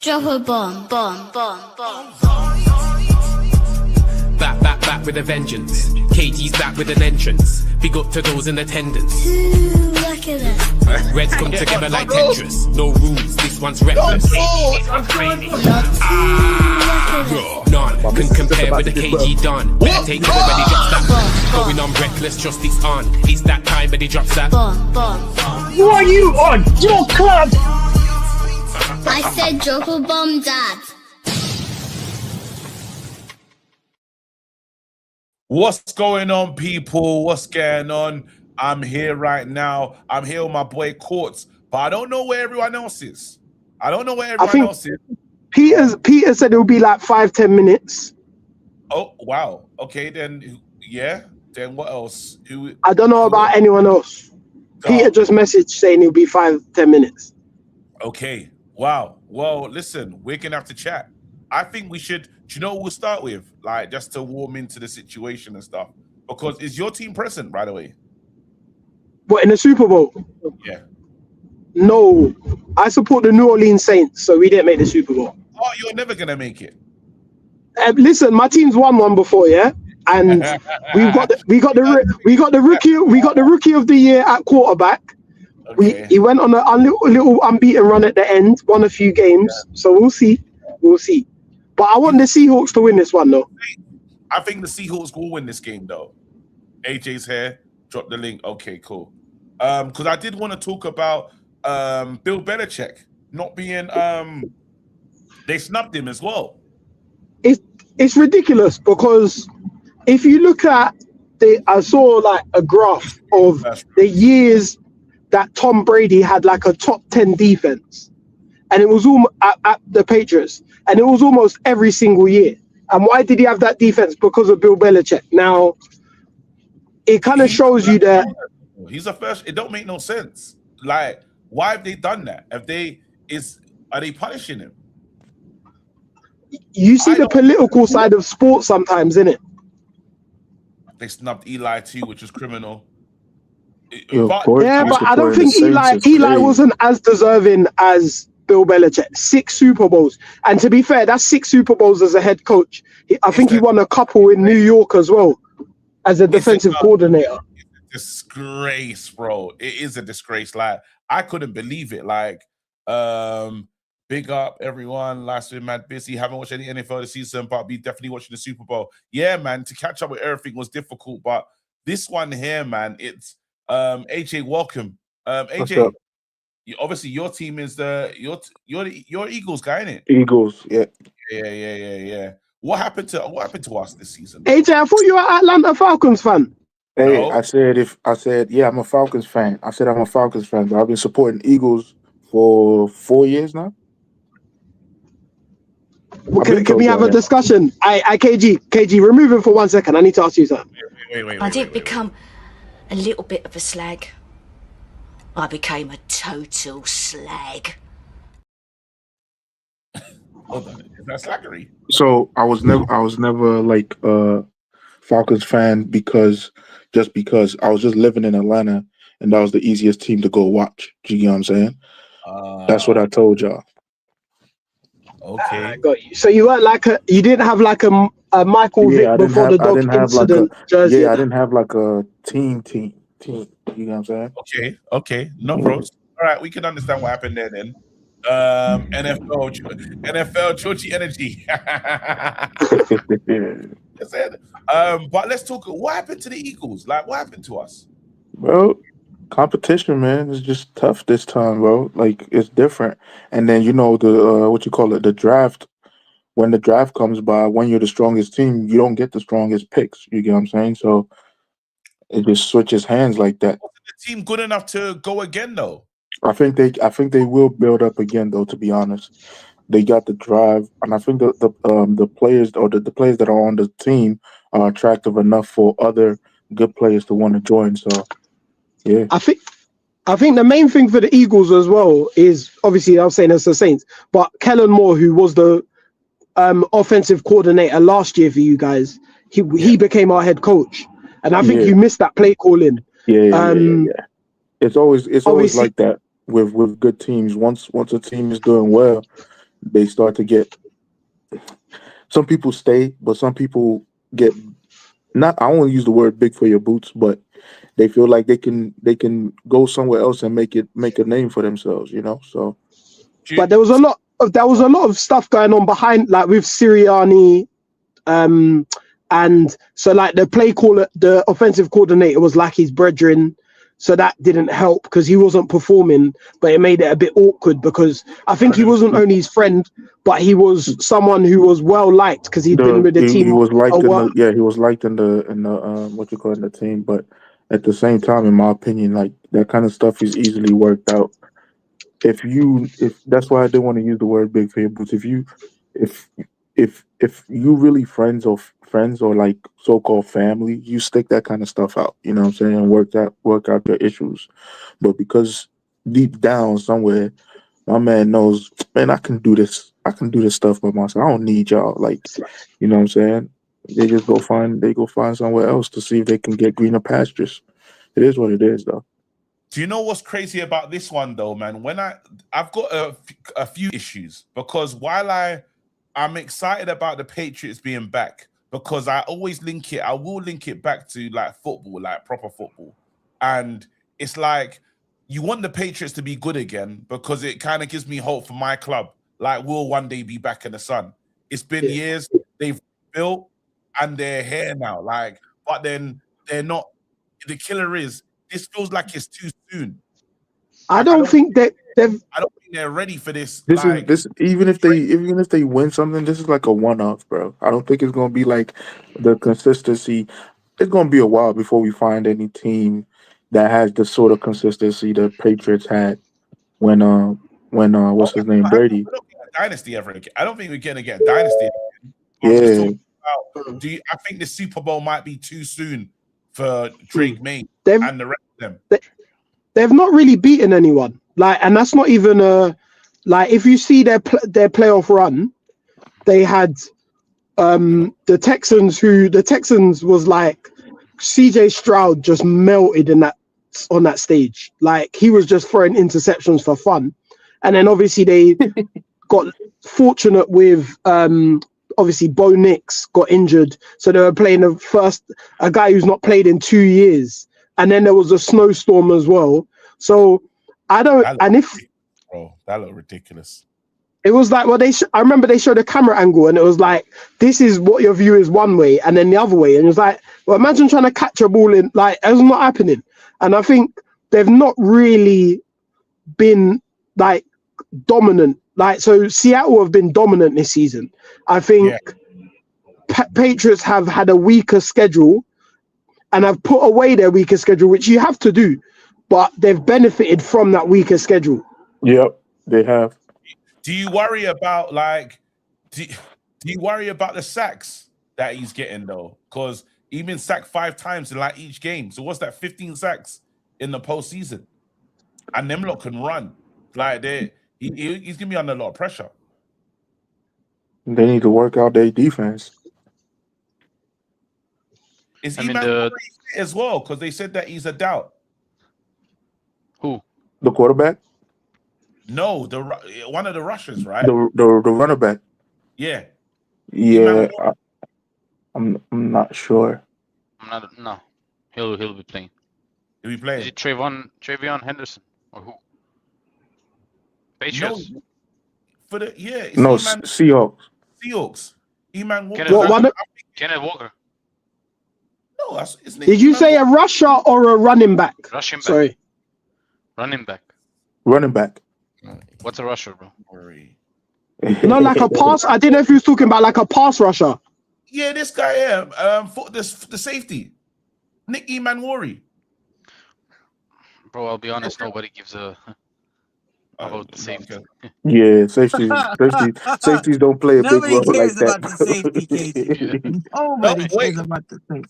Drop a bomb, bomb, bomb, bomb. Back with a vengeance. KG's back with an entrance. Big up to those in attendance. Ooh, look at that. Reds come together like Tetris. No rules, this one's reckless. None can compare with the KG done. Better take cover when he drops that. Going on reckless, just it's on. It's that time when he drops that. Bomb, bomb. Who are you on your club? I said drop a bomb, Dad. What's going on, people? What's going on? I'm here right now. I'm here with my boy Courts, but I don't know where everyone else is. Peter said it'll be like 5-10 minutes. Oh, wow. Okay, then, yeah. Then what else? I don't know about anyone else. Peter just messaged saying it'll be 5-10 minutes. Okay. Wow. Well, listen, we're going to have to chat. I think we should, do you know what we'll start with? Like, just to warm into the situation and stuff. Because is your team present, by the way? What, in the Super Bowl? Yeah. No. I support the New Orleans Saints, so we didn't make the Super Bowl. Oh, you're never going to make it. Listen, my team's won one before, yeah? And we got the rookie of the year at quarterback. Okay. He went on a little unbeaten run at the end, won a few games. Yeah. So we'll see. But I want the Seahawks to win this one, though. I think the Seahawks will win this game, though. AJ's here. Drop the link. Okay, cool. Because I did want to talk about Bill Belichick not being. They snubbed him as well. It's ridiculous because if you look at I saw like a graph of the years that Tom Brady had like a top 10 defense, and it was all at the Patriots, and it was almost every single year. And why did he have that defense? Because of Bill Belichick. Now, it kind of shows you that he's a first. It don't make no sense. Like, why have they done that? Are they punishing him? You see the political side of sports sometimes, innit? They snubbed Eli too, which is criminal. But I don't think Eli wasn't as deserving as Bill Belichick. 6 Super Bowls. And to be fair, that's 6 Super Bowls as a head coach. I think he won a couple in New York as well as a defensive coordinator. It's a disgrace, bro. It is a disgrace. Like, I couldn't believe it. Like, big up everyone. Last week, man, busy. Haven't watched any NFL this season, but be definitely watching the Super Bowl. Yeah, man, to catch up with everything was difficult, but this one here, man, it's AJ, welcome. AJ, obviously your team is you're Eagles guy, innit? Eagles, yeah. Yeah. What happened to us this season? AJ, I thought you were an Atlanta Falcons fan. Hey, No. I said, yeah, I'm a Falcons fan. I said I'm a Falcons fan, but I've been supporting Eagles for 4 years now. Can we have a discussion? KG, remove him for 1 second. I need to ask you something. Wait. I didn't become a little bit of a slag. I became a total slag. Hold on, is that slackery? So I was never like a Falcons fan because I was just living in Atlanta and that was the easiest team to go watch. Do you know what I'm saying? That's what I told y'all. Okay. I got you. So you weren't you didn't have like a Michael Vick before the dog incident jersey. Yeah, I didn't have like a team. You know what I'm saying? Okay. No pros. All right, we can understand what happened there then. NFL Georgie energy. But let's talk. What happened to the Eagles? Like, what happened to us? Bro, competition, man, is just tough this time, bro. Like, it's different. And then the draft. When the draft comes by, when you're the strongest team, you don't get the strongest picks. You get what I'm saying? So it just switches hands like that. Wasn't the team good enough to go again, though? I think they will build up again, though. To be honest, they got the drive, and I think the players or the players that are on the team are attractive enough for other good players to want to join. So, yeah, I think the main thing for the Eagles as well is obviously I was saying it's the Saints, but Kellen Moore, who was the offensive coordinator last year for you guys, he became our head coach, and I think you missed that play calling. Yeah. It's always like that with good teams. Once a team is doing well, they start to get. Some people stay, but some people get not. I won't use the word "big for your boots," but they feel like they can go somewhere else and make a name for themselves. So But there was a lot of stuff going on behind, like with Sirianni, and so like the offensive coordinator was like his brethren, so that didn't help because he wasn't performing, but it made it a bit awkward because I think he wasn't only his friend, but he was someone who was well liked because he'd been with the team. he was liked he was liked in the what you call it, in the team, but at the same time, in my opinion, like that kind of stuff is easily worked out. If that's why I didn't want to use the word "big for your boots." If you really friends or like so-called family, you stick that kind of stuff out. You know what I'm saying? And work out your issues. But because deep down somewhere, my man knows, man, I can do this. I can do this stuff by myself. I don't need y'all. Like, you know what I'm saying? They go find somewhere else to see if they can get greener pastures. It is what it is, though. Do you know what's crazy about this one though, man? When I've got a few issues because while I'm excited about the Patriots being back because I will link it back to like football, like proper football. And it's like you want the Patriots to be good again because it kind of gives me hope for my club. Like we'll one day be back in the sun. It's been years, they've built and they're here now. Like, but then they're not. The killer is this feels like it's too soon. I don't think they're ready for this. This even if they win something, this is like a one-off, bro. I don't think it's gonna be like the consistency. It's gonna be a while before we find any team that has the sort of consistency the Patriots had when what's his name, Brady. I don't think a dynasty ever again. I don't think we're gonna get a dynasty again. I think the Super Bowl might be too soon for Drake May and the rest of them. They've not really beaten anyone. Like, and that's not even if you see their playoff run, they had the Texans was like CJ Stroud just melted on that stage. Like he was just throwing interceptions for fun. And then obviously they got fortunate with obviously Bo Nix got injured. So they were playing a guy who's not played in 2 years. And then there was a snowstorm as well. So I don't, bro, that looked ridiculous. It was like, I remember they showed a camera angle and it was like, this is what your view is one way and then the other way. And it was like, well, imagine trying to catch a ball in, like, it's not happening. And I think they've not really been like dominant. Like, so Seattle have been dominant this season. I think Patriots have had a weaker schedule and have put away their weaker schedule, which you have to do, but they've benefited from that weaker schedule. Yep, they have. Do you worry about do you worry about the sacks that he's getting though? Because he's been sacked 5 times in like each game. So what's that? 15 sacks in the postseason, and them lot can run. Like he's gonna be under a lot of pressure. They need to work out their defense. Is Eman as well? Because they said that he's a doubt. Who? The quarterback? No, one of the rushers, right? The runner back. Yeah. Yeah. I'm not sure. No. He'll be playing. He'll be playing. Is it Travion Henderson or who? Patriots. No. Seahawks. Seahawks. Eman Walker. Kenneth Walker. No, that's his name. Did you say a rusher or a running back? Rushing back. Sorry. Running back. Running back. What's a rusher, bro? No, like a pass. I didn't know if he was talking about like a pass rusher. Yeah, this guy the safety. Nick Emanwari. Bro, I'll be honest, nobody gives a about the safety. Yeah, safeties don't play a big role like that. Nobody cares about the safety, Casey. Nobody cares about the safety.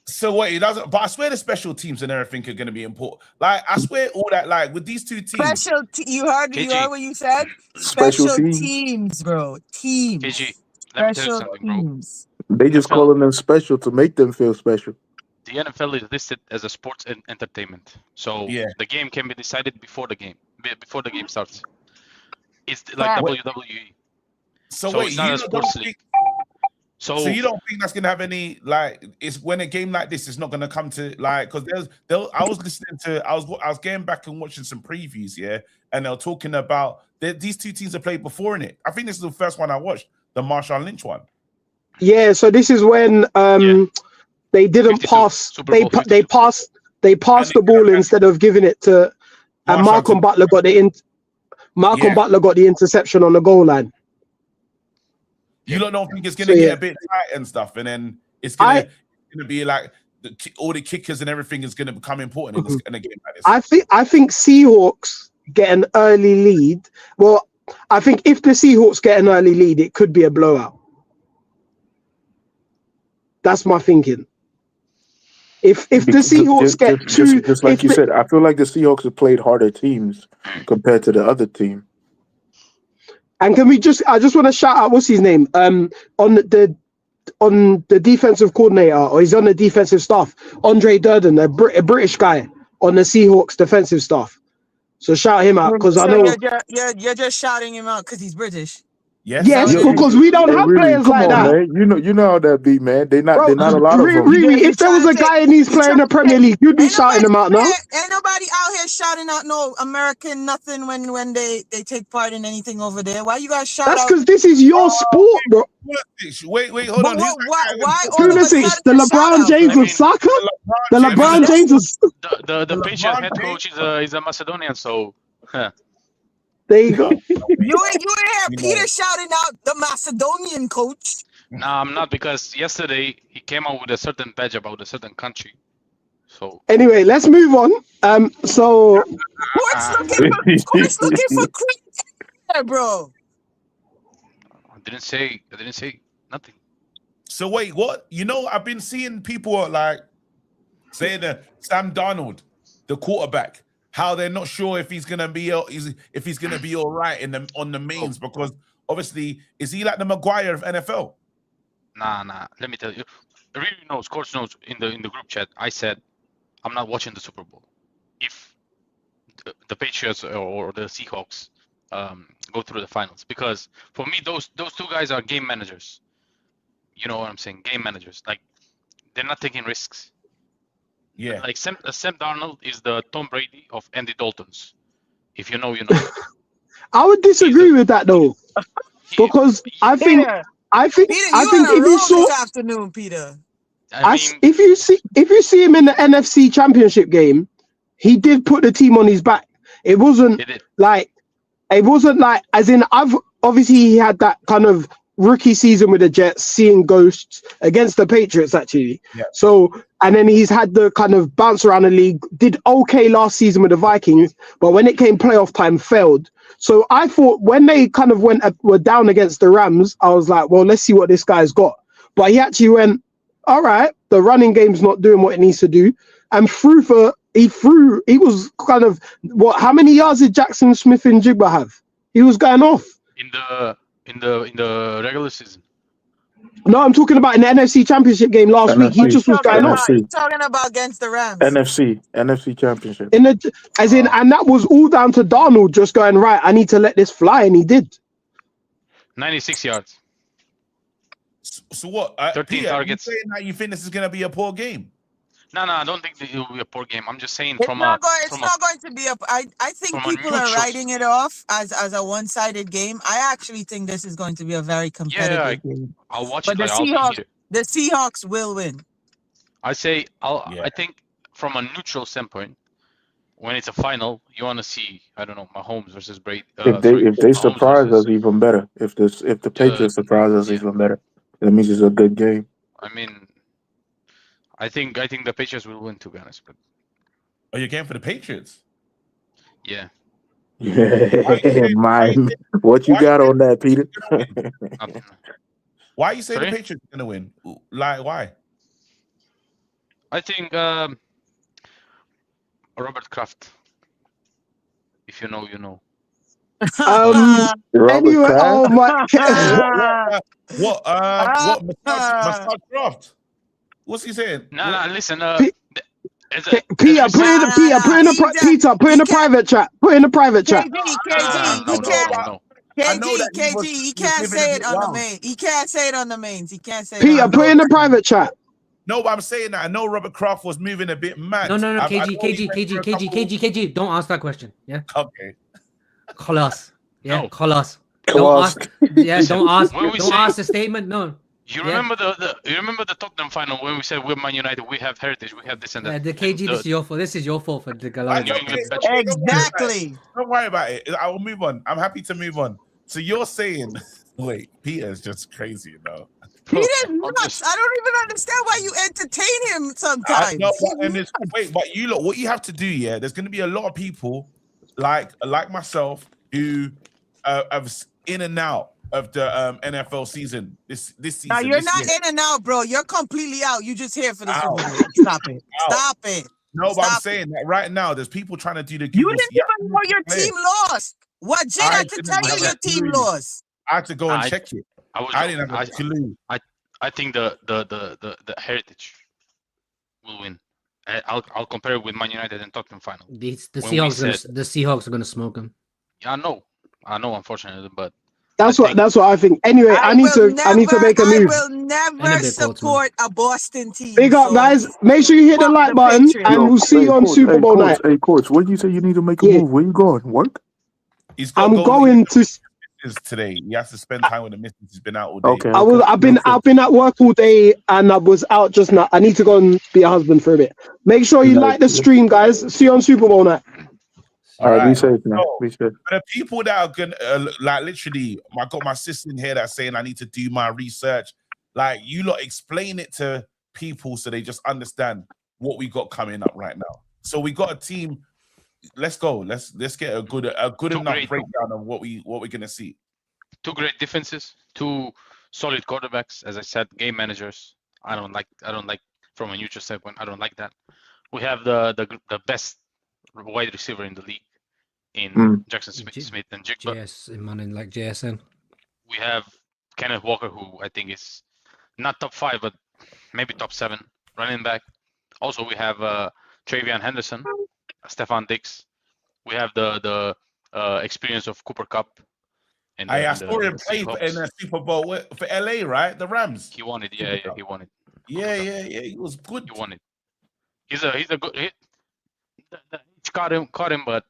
So what he doesn't, but I swear the special teams and everything are going to be important. Like I swear all that, like with these two teams. You heard what you said? Special teams, bro. Teams. KG, let me tell you Special something, bro. teams. They just calling them special to make them feel special. The NFL is listed as a sports entertainment, so the game can be decided before the game starts. It's like WWE. So So wait, it's not you a don't sports think, league. so you don't think that's gonna have any like? It's when a game like this is not gonna come to like because I was listening to I was going back and watching some previews, yeah, and they were talking about these two teams have played before in it. I think this is the first one I watched, the Marshawn Lynch one. Yeah, so this is when they didn't 52, pass. Super Bowl They 52. passed the ball instead of giving it to. And Malcolm Butler got the Butler got the interception on the goal line. You don't think it's gonna get a bit tight and stuff, and then it's gonna be like all the kickers and everything is gonna become important in a game like this. I think Seahawks get an early lead. Well, I think if the Seahawks get an early lead, it could be a blowout. That's my thinking. If the Seahawks get two, just like you said, I feel like the Seahawks have played harder teams compared to the other team. And can we I just want to shout out, what's his name? On the defensive coordinator, or he's on the defensive staff, Andre Durden, a British guy on the Seahawks defensive staff. So shout him out because I know you're just shouting him out because he's British. Yes, because we don't have players like that. Man. You know how that be, man. They're not a lot of them. Really, if there was a guy and he's playing the Premier League, you'd be shouting him out now. Ain't nobody out here shouting out no American nothing when they take part in anything over there. Why you guys shout out? That's because this is your sport, bro. Wait, hold on. Why Pulisic, the LeBron James of soccer? The LeBron James of the Patriots head coach is a Macedonian, so there you go. You ain't hear Peter shouting out the Macedonian coach. Nah, I'm not, because yesterday he came out with a certain badge about a certain country. So anyway, let's move on. So Court's looking for cream, bro. I didn't say nothing. So wait, what? You know, I've been seeing people like saying that Sam Darnold, the quarterback, how they're not sure if he's gonna be all right on the mains, because obviously is he like the Maguire of NFL? Nah. Let me tell you, really knows. Coach knows. In the group chat, I said I'm not watching the Super Bowl if the Patriots or the Seahawks go through the finals, because for me those two guys are game managers. You know what I'm saying? Game managers. Like, they're not taking risks. Yeah. Like Sam Darnold is the Tom Brady of Andy Dalton's. If you know, you know. I would disagree with that though, because I think if you saw this afternoon, Peter. If you see him in the NFC Championship game, he did put the team on his back. It wasn't like as in obviously he had that kind of rookie season with the Jets, seeing ghosts against the Patriots actually. Yeah. So, and then he's had the kind of bounce around the league, did okay last season with the Vikings, but when it came playoff time, failed. So I thought when they kind of were down against the Rams, I was like, well, let's see what this guy's got. But he actually went, all right, the running game's not doing what it needs to do. And he was kind of, how many yards did Jackson Smith and Jigba have? He was going off. In the regular season. No, I'm talking about in the NFC Championship game last week. He just was going off. Talking about against the Rams. NFC Championship. And that was all down to Darnold just going, right, I need to let this fly, and he did. 96 yards. So what? 13 Peter, targets. You saying that you think this is gonna be a poor game? No, I don't think it will be a poor game. I'm just saying it's not going to be I think people are writing it off as a one-sided game. I actually think this is going to be a very competitive game. I'll watch it. But the Seahawks will win. I think from a neutral standpoint, when it's a final, you want to see, I don't know, Mahomes versus Brady. If they surprise us, even better. If the Patriots surprise us, even better. That means it's a good game. I mean, I think the Patriots will win, to be honest. But are you going for the Patriots? Yeah. Mine. What you got on that, Peter? Why you say the Patriots are gonna win? Like, why? I think Robert Kraft. If you know, you know. Anyway, oh my. What Massage Kraft? What's he saying? No, listen. Peter, put in the private chat. Put in the private chat. I know that KG, he can't say it on the main. He can't say it on the mains. He can't say it. Peter, put in the private chat. No, but I'm saying that I know Robert Kraft was moving a bit mad. No, KG. Don't ask that question. Yeah. Okay. Call us. Yeah, No. call us. Don't ask. Yeah, don't ask. When we Don't say- ask the statement. No. You remember the Tottenham final when we said we're Man United, we have heritage, we have this and that. Yeah, the KG, this is your fault. This is your fault for the Galani. New England Exactly. Don't worry about it. I will move on. I'm happy to move on. So you're saying, wait, Peter's just crazy, you know. Peter's nuts. I don't even understand why you entertain him sometimes. I know, but you look, what you have to do, yeah, there's going to be a lot of people like myself who have in and out of the NFL season this season. Now you're not in and out, bro. You're completely out. You just here for the Super Bowl. Stop it. Stop it. No, but I'm saying that right now, there's people trying to do the. You didn't even know your team lost. What Jay had to tell you your team lost? I had to go and check it. I didn't have a clue. I think the heritage will win. I'll compare it with Man United and Tottenham final. The Seahawks are gonna smoke them. Yeah, I know, unfortunately, but that's what I think. Anyway, I need to make a move. I will never support a Boston team. Big up, guys. Make sure you hit the like button, and we'll see you on Super Bowl night. Hey, coach, what did you say you need to make a move? Where you going? Work? I'm going to. Today, he has to spend time with the missus. He's been out all day. Okay. I've been at work all day, and I was out just now. I need to go and be a husband for a bit. Make sure you like the stream, guys. See you on Super Bowl night. All right, be safe, man. Be safe. The people that are gonna like literally, I got my sister in here that's saying I need to do my research. Like, you lot explain it to people so they just understand what we got coming up right now. So we got a team. Let's go. Let's get a good enough breakdown of what we're gonna see. Two great defenses, two solid quarterbacks. As I said, game managers. I don't like from a neutral standpoint. I don't like that. We have the best wide receiver in the league in Jackson Smith and Jigba. Like JSN. We have Kenneth Walker, who I think is not top 5, but maybe top 7 running back. Also, we have Travion Henderson, Stefan Diggs. We have the experience of Cooper Kupp. I saw him play in the Super Bowl for LA, right? The Rams. He won it. Yeah, he won it. Yeah. He was good. He won it. He's a good. Caught him, but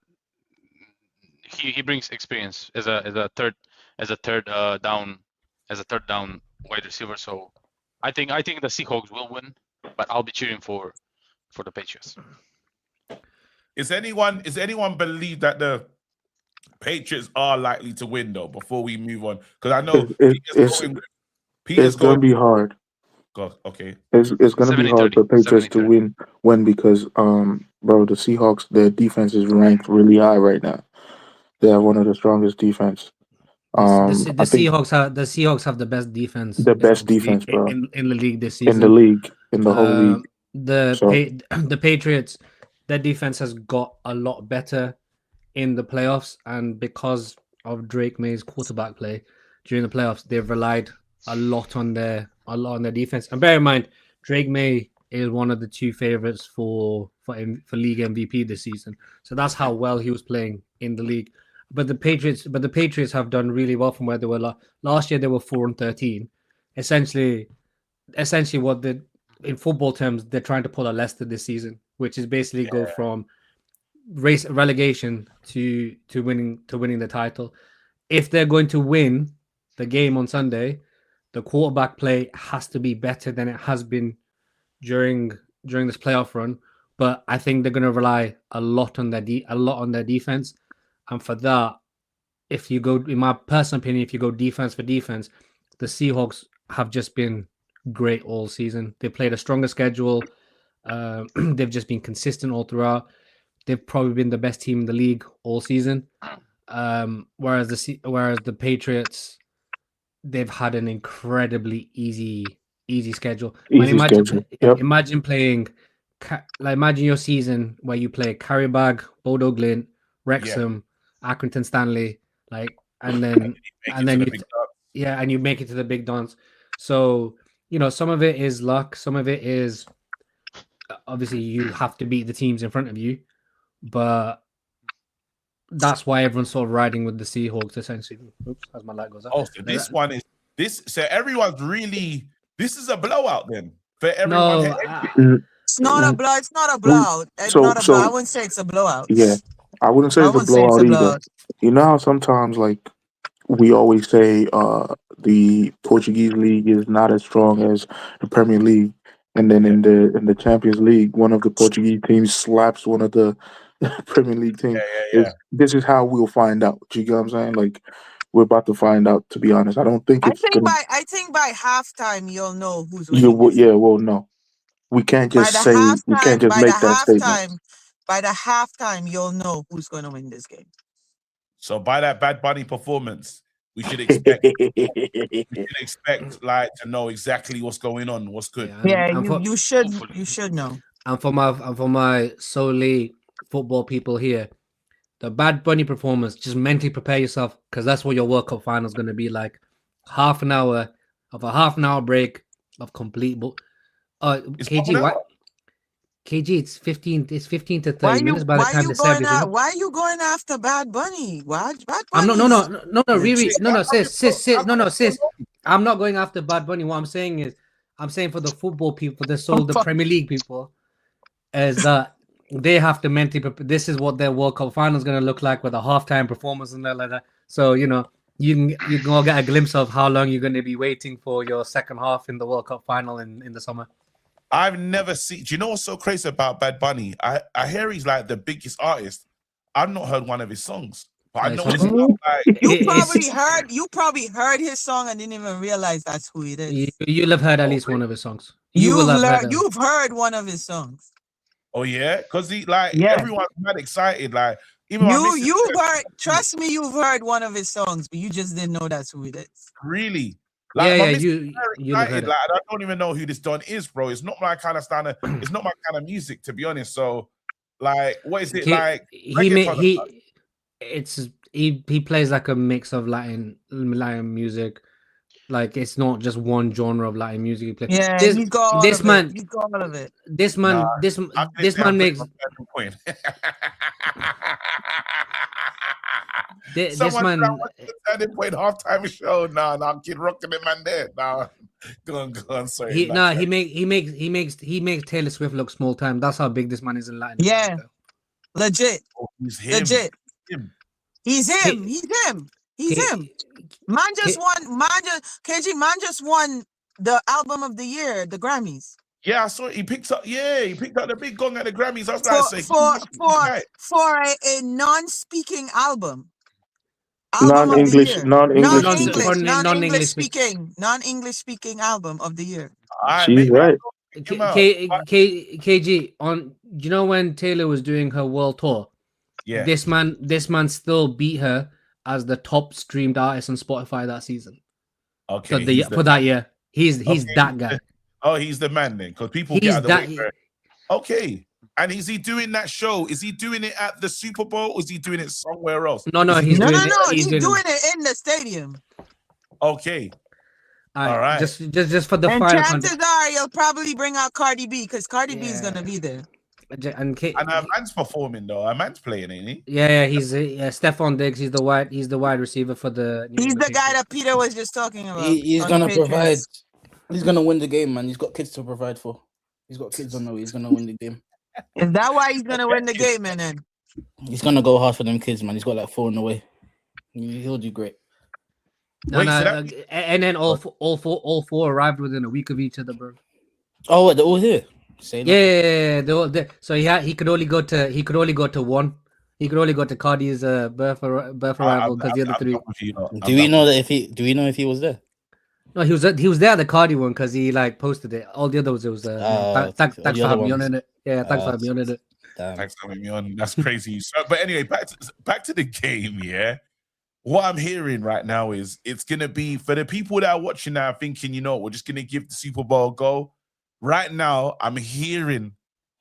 he brings experience as a third down wide receiver. So I think the Seahawks will win, but I'll be cheering for the Patriots. Is anyone believe that the Patriots are likely to win though? Before we move on, because I know it's going to be hard. Okay, it's going to be hard for Patriots to win because bro, the Seahawks, their defense is ranked really high right now. They have one of the strongest defense. The Seahawks have the best defense. The best defense, bro, in the league this season. In the whole league. The Patriots, their defense has got a lot better in the playoffs, and because of Drake May's quarterback play during the playoffs, they've relied a lot on their defense. And bear in mind, Drake May is one of the 2 favorites for league MVP this season. So that's how well he was playing in the league. But the Patriots have done really well from where they were last year. They were 4-13. Essentially, what in football terms, they're trying to pull a Leicester this season, which is basically go from relegation to winning the title. If they're going to win the game on Sunday, the quarterback play has to be better than it has been during this playoff run. But I think they're going to rely a lot on their defense, and for that, if you go, in my personal opinion, if you go defense for defense, the Seahawks have just been great all season. They played a stronger schedule. They've just been consistent all throughout. They've probably been the best team in the league all season. Whereas the Patriots, they've had an incredibly easy schedule. Imagine playing, imagine your season where you play Caribag, Bodo Glint, Wrexham, Accrington Stanley, and you make it to the big dance. So, some of it is luck, some of it is obviously you have to beat the teams in front of you, but that's why everyone's sort of riding with the Seahawks essentially. Oops, as my light goes up. Oh, so this one is this. So everyone's really. This is a blowout then for everyone. No, It's not a blowout. It's not a Mm, blowout. It's So, not a blowout. I so wouldn't say it's a blowout. yeah, I wouldn't say I it's a wouldn't say it's blowout a either. blowout. You know how sometimes like we always say the Portuguese league is not as strong as the Premier League, and then in the Champions League, one of the Portuguese teams slaps one of the Premier League teams. Yeah. This is how we'll find out. You get what I'm saying? Like we're about to find out. To be honest, I don't think it's gonna. I think by halftime you'll know who's You winning. yeah, well, no, we can't By just the say we can't just make that statement. by the halftime, you'll know who's going to win this game. So by that Bad Bunny performance, we should expect like to know exactly what's going on, what's good. Yeah, you should know. And for my solely football people here, the Bad Bunny performance, just mentally prepare yourself because that's what your World Cup final is going to be like. Half an hour break of complete. KG, what? KG, it's 15 to 30 minutes by the time they serve you. Why are you going after Bad Bunny? Why? Bad I'm Bunny? no, Riri, sis. I'm not going after Bad Bunny. What I'm saying is, I'm saying for the football people, the Premier League people, is that they have to mentally prepare. This is what their World Cup final is going to look like with a halftime performance and that like that. So you can all get a glimpse of how long you're going to be waiting for your second half in the World Cup final in the summer. I've never seen. Do you know what's so crazy about Bad Bunny? I hear he's like the biggest artist. I've not heard one of his songs, but I know it's like you probably heard his song and didn't even realize that's who it is. You'll have heard at least one of his songs. You've heard one of his songs. Oh yeah, because everyone's mad excited. Like even you've heard. Trust me, you've heard one of his songs, but you just didn't know that's who it is. Really? Like, you heard it. Like I don't even know who this Don is, bro. It's not my kind of standard. It's not my kind of music, to be honest. So, like, what is it like? He plays like a mix of Latin music. Like it's not just one genre of Latin music he plays. Yeah, he's got all of it. He's got all of it. This man makes. This man. Turning point halftime show. Nah, Kid Rockin' the man there. Nah, go on. Sorry. He makes Taylor Swift look small time. That's how big this man is in Latin. Yeah, legit. Oh, he's him. Legit. He's him. Man just won the album of the year, the Grammys. Yeah, I saw it. He picked up the big gong at the Grammys. I was like, for a non-speaking album. Non-English speaking album of the year. She's right. KG on. You know when Taylor was doing her world tour? Yeah. This man still beat her as the top streamed artist on Spotify that season. Okay. For that year, he's that guy. Oh, he's the man then, because people get out of the way. Okay. And is he doing that show? Is he doing it at the Super Bowl or is he doing it somewhere else? No, he's doing it in the stadium. Okay. All right. Just for the and final. Chances are you'll probably bring out Cardi B because Cardi B is gonna be there. And our man's performing though. Our man's playing, ain't he? Yeah. He's Stephon Diggs. He's the wide receiver for the. He's the guy that Peter was just talking about. He's gonna provide. He's gonna win the game, man. He's got kids to provide for. He's got kids on the way. He's gonna win the game. Is that why he's gonna win the game, man? Then he's gonna go hard for them kids, man. He's got like 4 in the way. He'll do great. And then all four arrived within a week of each other, bro. Oh, they're all here. Yeah, they're all there. So he could only go to one. He could only go to Cardi's birth arrival because the other three. Do we know if he was there? No, he was there at the Cardi one because he like posted it. All the others it was thanks for having me on it. Yeah, thanks for having me on it. Thanks for having me on. That's crazy. So, but anyway, back to the game. Yeah, what I'm hearing right now is it's gonna be for the people that are watching now, thinking, we're just gonna give the Super Bowl a go. Right now, I'm hearing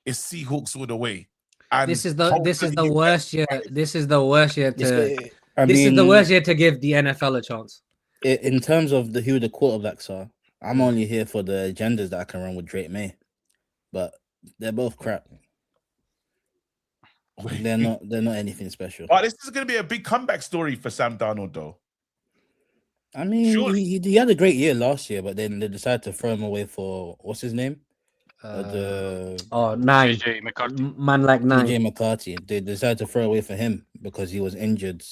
it's Seahawks all the way. And this is the worst year. This is the worst year to give the NFL a chance. In terms of who the quarterbacks are, I'm only here for the agendas that I can run with Drake May, but they're both crap. They're not anything special. But this is going to be a big comeback story for Sam Darnold, though. I mean, he had a great year last year, but then they decided to throw him away for what's his name? Nine. JJ McCarthy. Man like Nine. JJ McCarthy. They decided to throw away for him because he was injured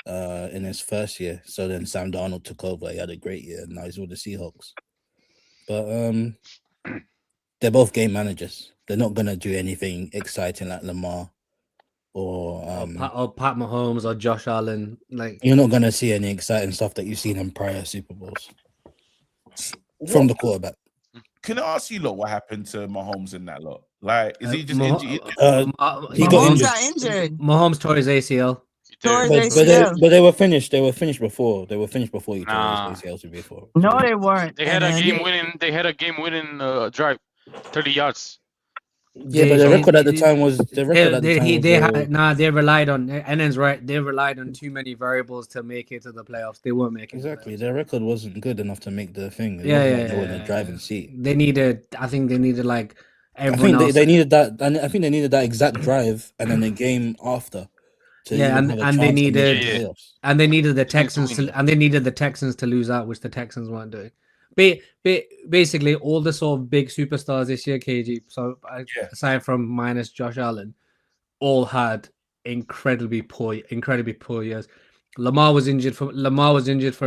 in his first year. So then Sam Darnold took over. He had a great year. And now he's with the Seahawks. But they're both game managers. They're not gonna do anything exciting like Lamar or Pat Mahomes or Josh Allen. Like, you're not gonna see any exciting stuff that you've seen in prior Super Bowls from the quarterback. Can I ask you, look, what happened to Mahomes in that lot? Like, is he just injured? He got injured. Mahomes tore his ACL. But they were finished. They were finished before. They were finished before he tore his ACL. To be fair. No, they weren't. They had a game winning drive, 30 yards. Yeah, but the record at the time was they relied on Ennen's right. They relied on too many variables to make it to the playoffs. They weren't making exactly. Their record wasn't good enough to make the thing. They were in the driving seat. They needed. I think they needed like everyone else. They needed that. And I think they needed that exact drive and then the game after. And they needed the Texans to lose out, which the Texans weren't doing. Basically, all the sort of big superstars this year, KG. So aside from minus Josh Allen, all had incredibly poor years. Lamar was injured for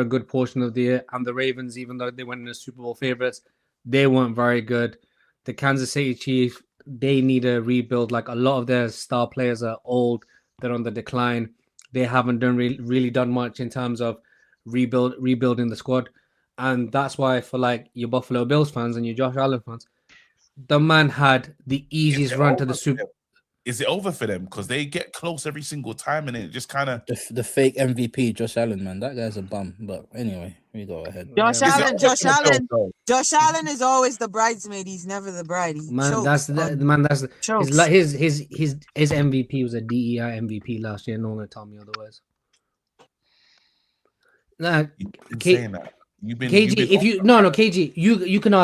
a good portion of the year, and the Ravens, even though they went in the Super Bowl favorites, they weren't very good. The Kansas City Chiefs, they need a rebuild. Like a lot of their star players are old. They're on the decline. They haven't really done much in terms of rebuilding the squad. And that's why for like your Buffalo Bills fans and your Josh Allen fans, the man had the easiest run to the Super. Is it over for them? Because they get close every single time and it just kind of... The fake MVP, Josh Allen, man. That guy's a bum. But anyway, we go ahead. Josh Allen is always the bridesmaid. He's never the bride. His MVP was a DEI MVP last year. No one told me otherwise. Nah, KG, you can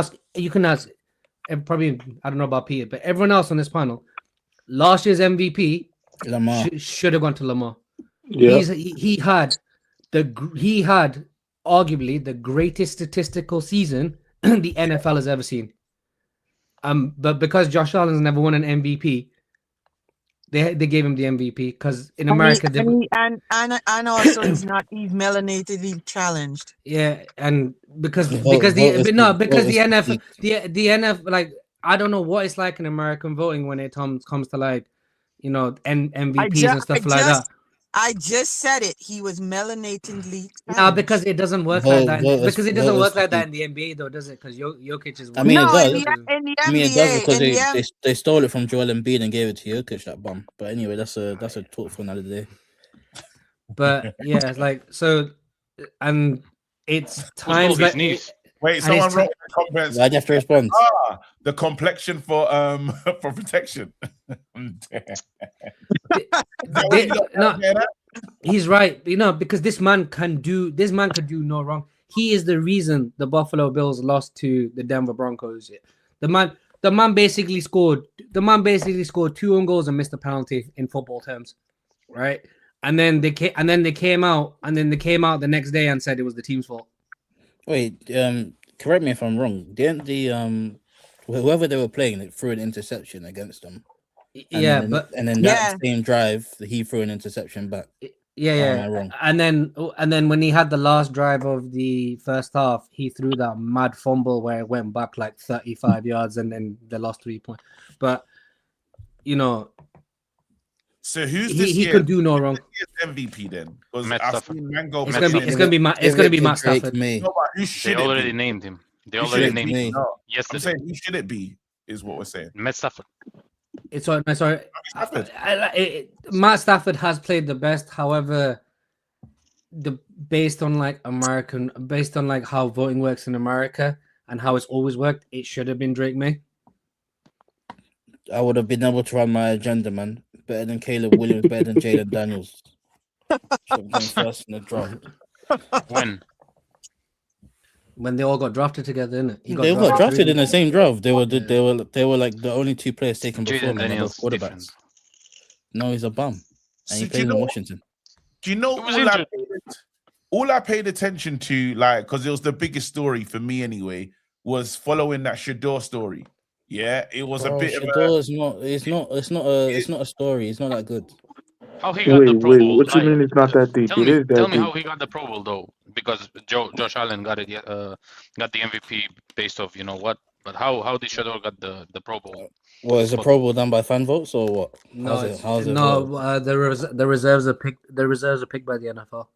ask probably, I don't know about Peter, but everyone else on this panel, last year's MVP Lamar should have gone to Lamar. Yeah. He had arguably the greatest statistical season the NFL has ever seen. But because Josh Allen's never won an MVP, they gave him the MVP because in America and also he's melanatedly challenged. Yeah, and because the NFL like I don't know what it's like in American voting when it comes to like MVPs and stuff like that. I just said it. He was melanatedly. No, because it doesn't work like that. Because it doesn't work like that in the NBA, though, does it? Because Jokic is. I mean, it does. It does because they stole it from Joel Embiid and gave it to Jokic, that bum. But anyway, that's a talk for another day. But yeah, it's like so, and it's times like. Wait, someone wrote in the comments. Why'd you have to respond? The complexion for protection. He's right. Because this man could do no wrong. He is the reason the Buffalo Bills lost to the Denver Broncos. The man basically scored 2 own goals and missed a penalty in football terms, right? And then they came out the next day and said it was the team's fault. Wait, correct me if I'm wrong. Didn't whoever they were playing, it threw an interception against them? And then that same drive, he threw an interception back. Am I wrong? And then when he had the last drive of the first half, he threw that mad fumble where it went back like 35 yards, and then they lost 3 points. But so who's he could do no wrong. MVP then? It's gonna be Matt Stafford. They already named him. Yes, I'm saying who should it be? Is what we're saying. Matt Stafford. Matt Stafford has played the best. However, based on how voting works in America and how it's always worked, it should have been Drake May. I would have been able to run my agenda, man. Better than Caleb Williams, better than Jaden Daniels. First in the draft. When they all got drafted together, innit? They all got drafted in the same draft. They were like the only 2 players taken before me. Quarterbacks. No, he's a bum, and he do plays you in know? Washington. Do you know He was injured. all I paid attention to, like, because it was the biggest story for me anyway, was following that Shador story. Yeah, it was a bit Shador is not. It's not a story. It's not that good. How he got the Pro Wait, Bowl? what you mean it's not that deep? Tell It me, is tell that me how deep. he got the Pro Bowl though, because Josh Allen got it. Got the MVP based off what. But how did Shador got the Pro Bowl? Well, is the Pro Bowl done by fan votes or what? No, How's it no. voted? The reserves are picked. The reserves are picked by the NFL.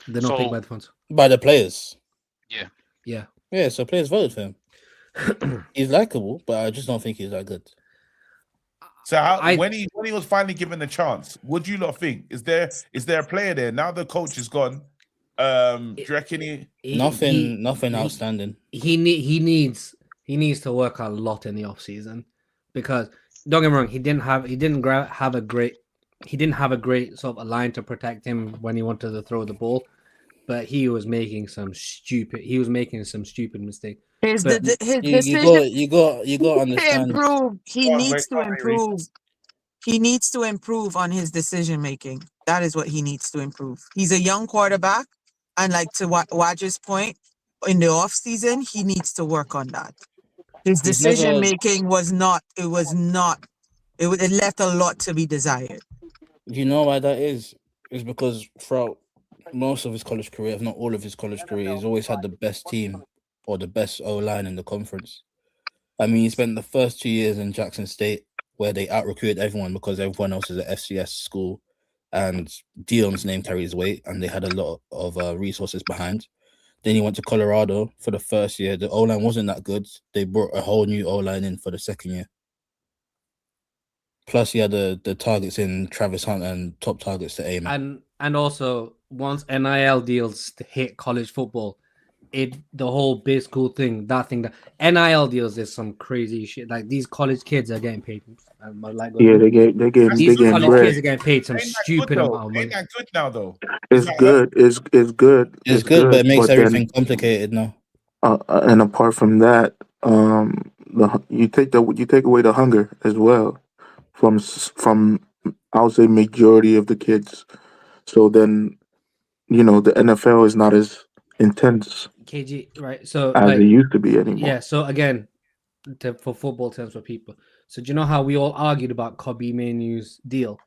They're not picked by the fans. By the players. Yeah. Yeah, so players voted for him. He's likable, but I just don't think he's that good. So when he was finally given the chance, what do you lot think? Is there a player there now? The coach is gone. Do you reckon nothing outstanding. He needs to work a lot in the off season, because don't get me wrong, he didn't have a great sort of a line to protect him when he wanted to throw the ball, but he was making some stupid mistake. His You decision got to understand. improve. He needs to improve. He needs to improve on his decision making. That is what he needs to improve. He's a young quarterback, and like to Waj's point, in the off season, he needs to work on that. His decision making was not. It left a lot to be desired. You know why that is? It's because throughout most of his college career, if not all of his college career, he's always had the best team or the best O-line in the conference. I mean, he spent the first 2 years in Jackson State where they out-recruited everyone because everyone else is an FCS school and Dion's name carries weight and they had a lot of resources behind. Then he went to Colorado for the first year. The O-line wasn't that good. They brought a whole new O-line in for the second year. Plus, he had the targets in Travis Hunt and top targets to aim at. And also, once NIL deals hit college football, the whole big school thing, that NIL deals is some crazy shit. Like, these college kids are getting paid. These college bread. kids are getting paid some stupid amount of money. Ain't that good now though? It's good. It's good. It's good, but it makes everything complicated now. And apart from that, you take away the hunger as well from I would say majority of the kids. So then, the NFL is not as intense KG, right? So as it used to be anymore. Yeah. So again, for football terms for people. So do you know how we all argued about Kobe Mainu's deal?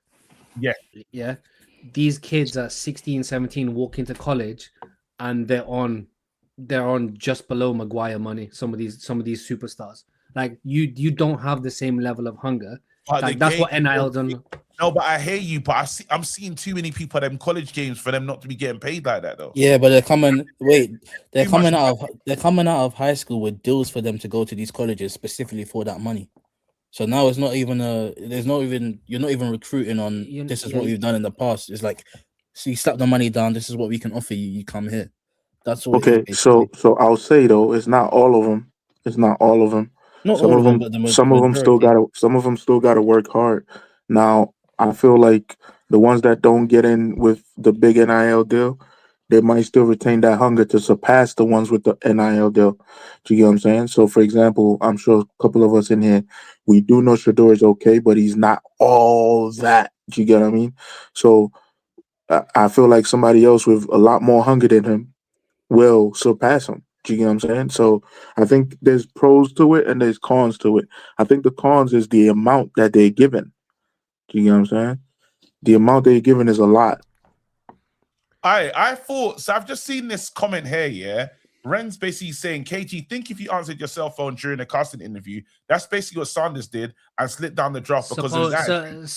Yeah. Yeah. These kids at 16, 17 walk into college and they're on just below Maguire money. Some of these superstars. Like you don't have the same level of hunger. Like, that's what NIL done. No, but I hear you. But I'm seeing too many people at them college games for them not to be getting paid like that, though. Yeah, but they're coming out of high school with deals for them to go to these colleges specifically for that money. So now it's not even you're not even recruiting on this is what we've done in the past. It's like, so you slap the money down. This is what we can offer you. You come here. That's all. Okay, so I'll say though, it's not all of them. It's not all of them. Not some all of them, but some of them still gotta work hard. Now, I feel like the ones that don't get in with the big NIL deal, they might still retain that hunger to surpass the ones with the NIL deal. Do you get what I'm saying? So, for example, I'm sure a couple of us in here, we do know Shador is okay, but he's not all that. Do you get what I mean? So, I feel like somebody else with a lot more hunger than him will surpass him. Do you get what I'm saying? So I think there's pros to it and there's cons to it. I think the cons is the amount that they're given. Do you get what I'm saying? The amount they're given is a lot. I thought so. I've just seen this comment here. Yeah, Ren's basically saying, "KG, think if you answered your cell phone during a casting interview, that's basically what Sanders did and slid down the draft because of that."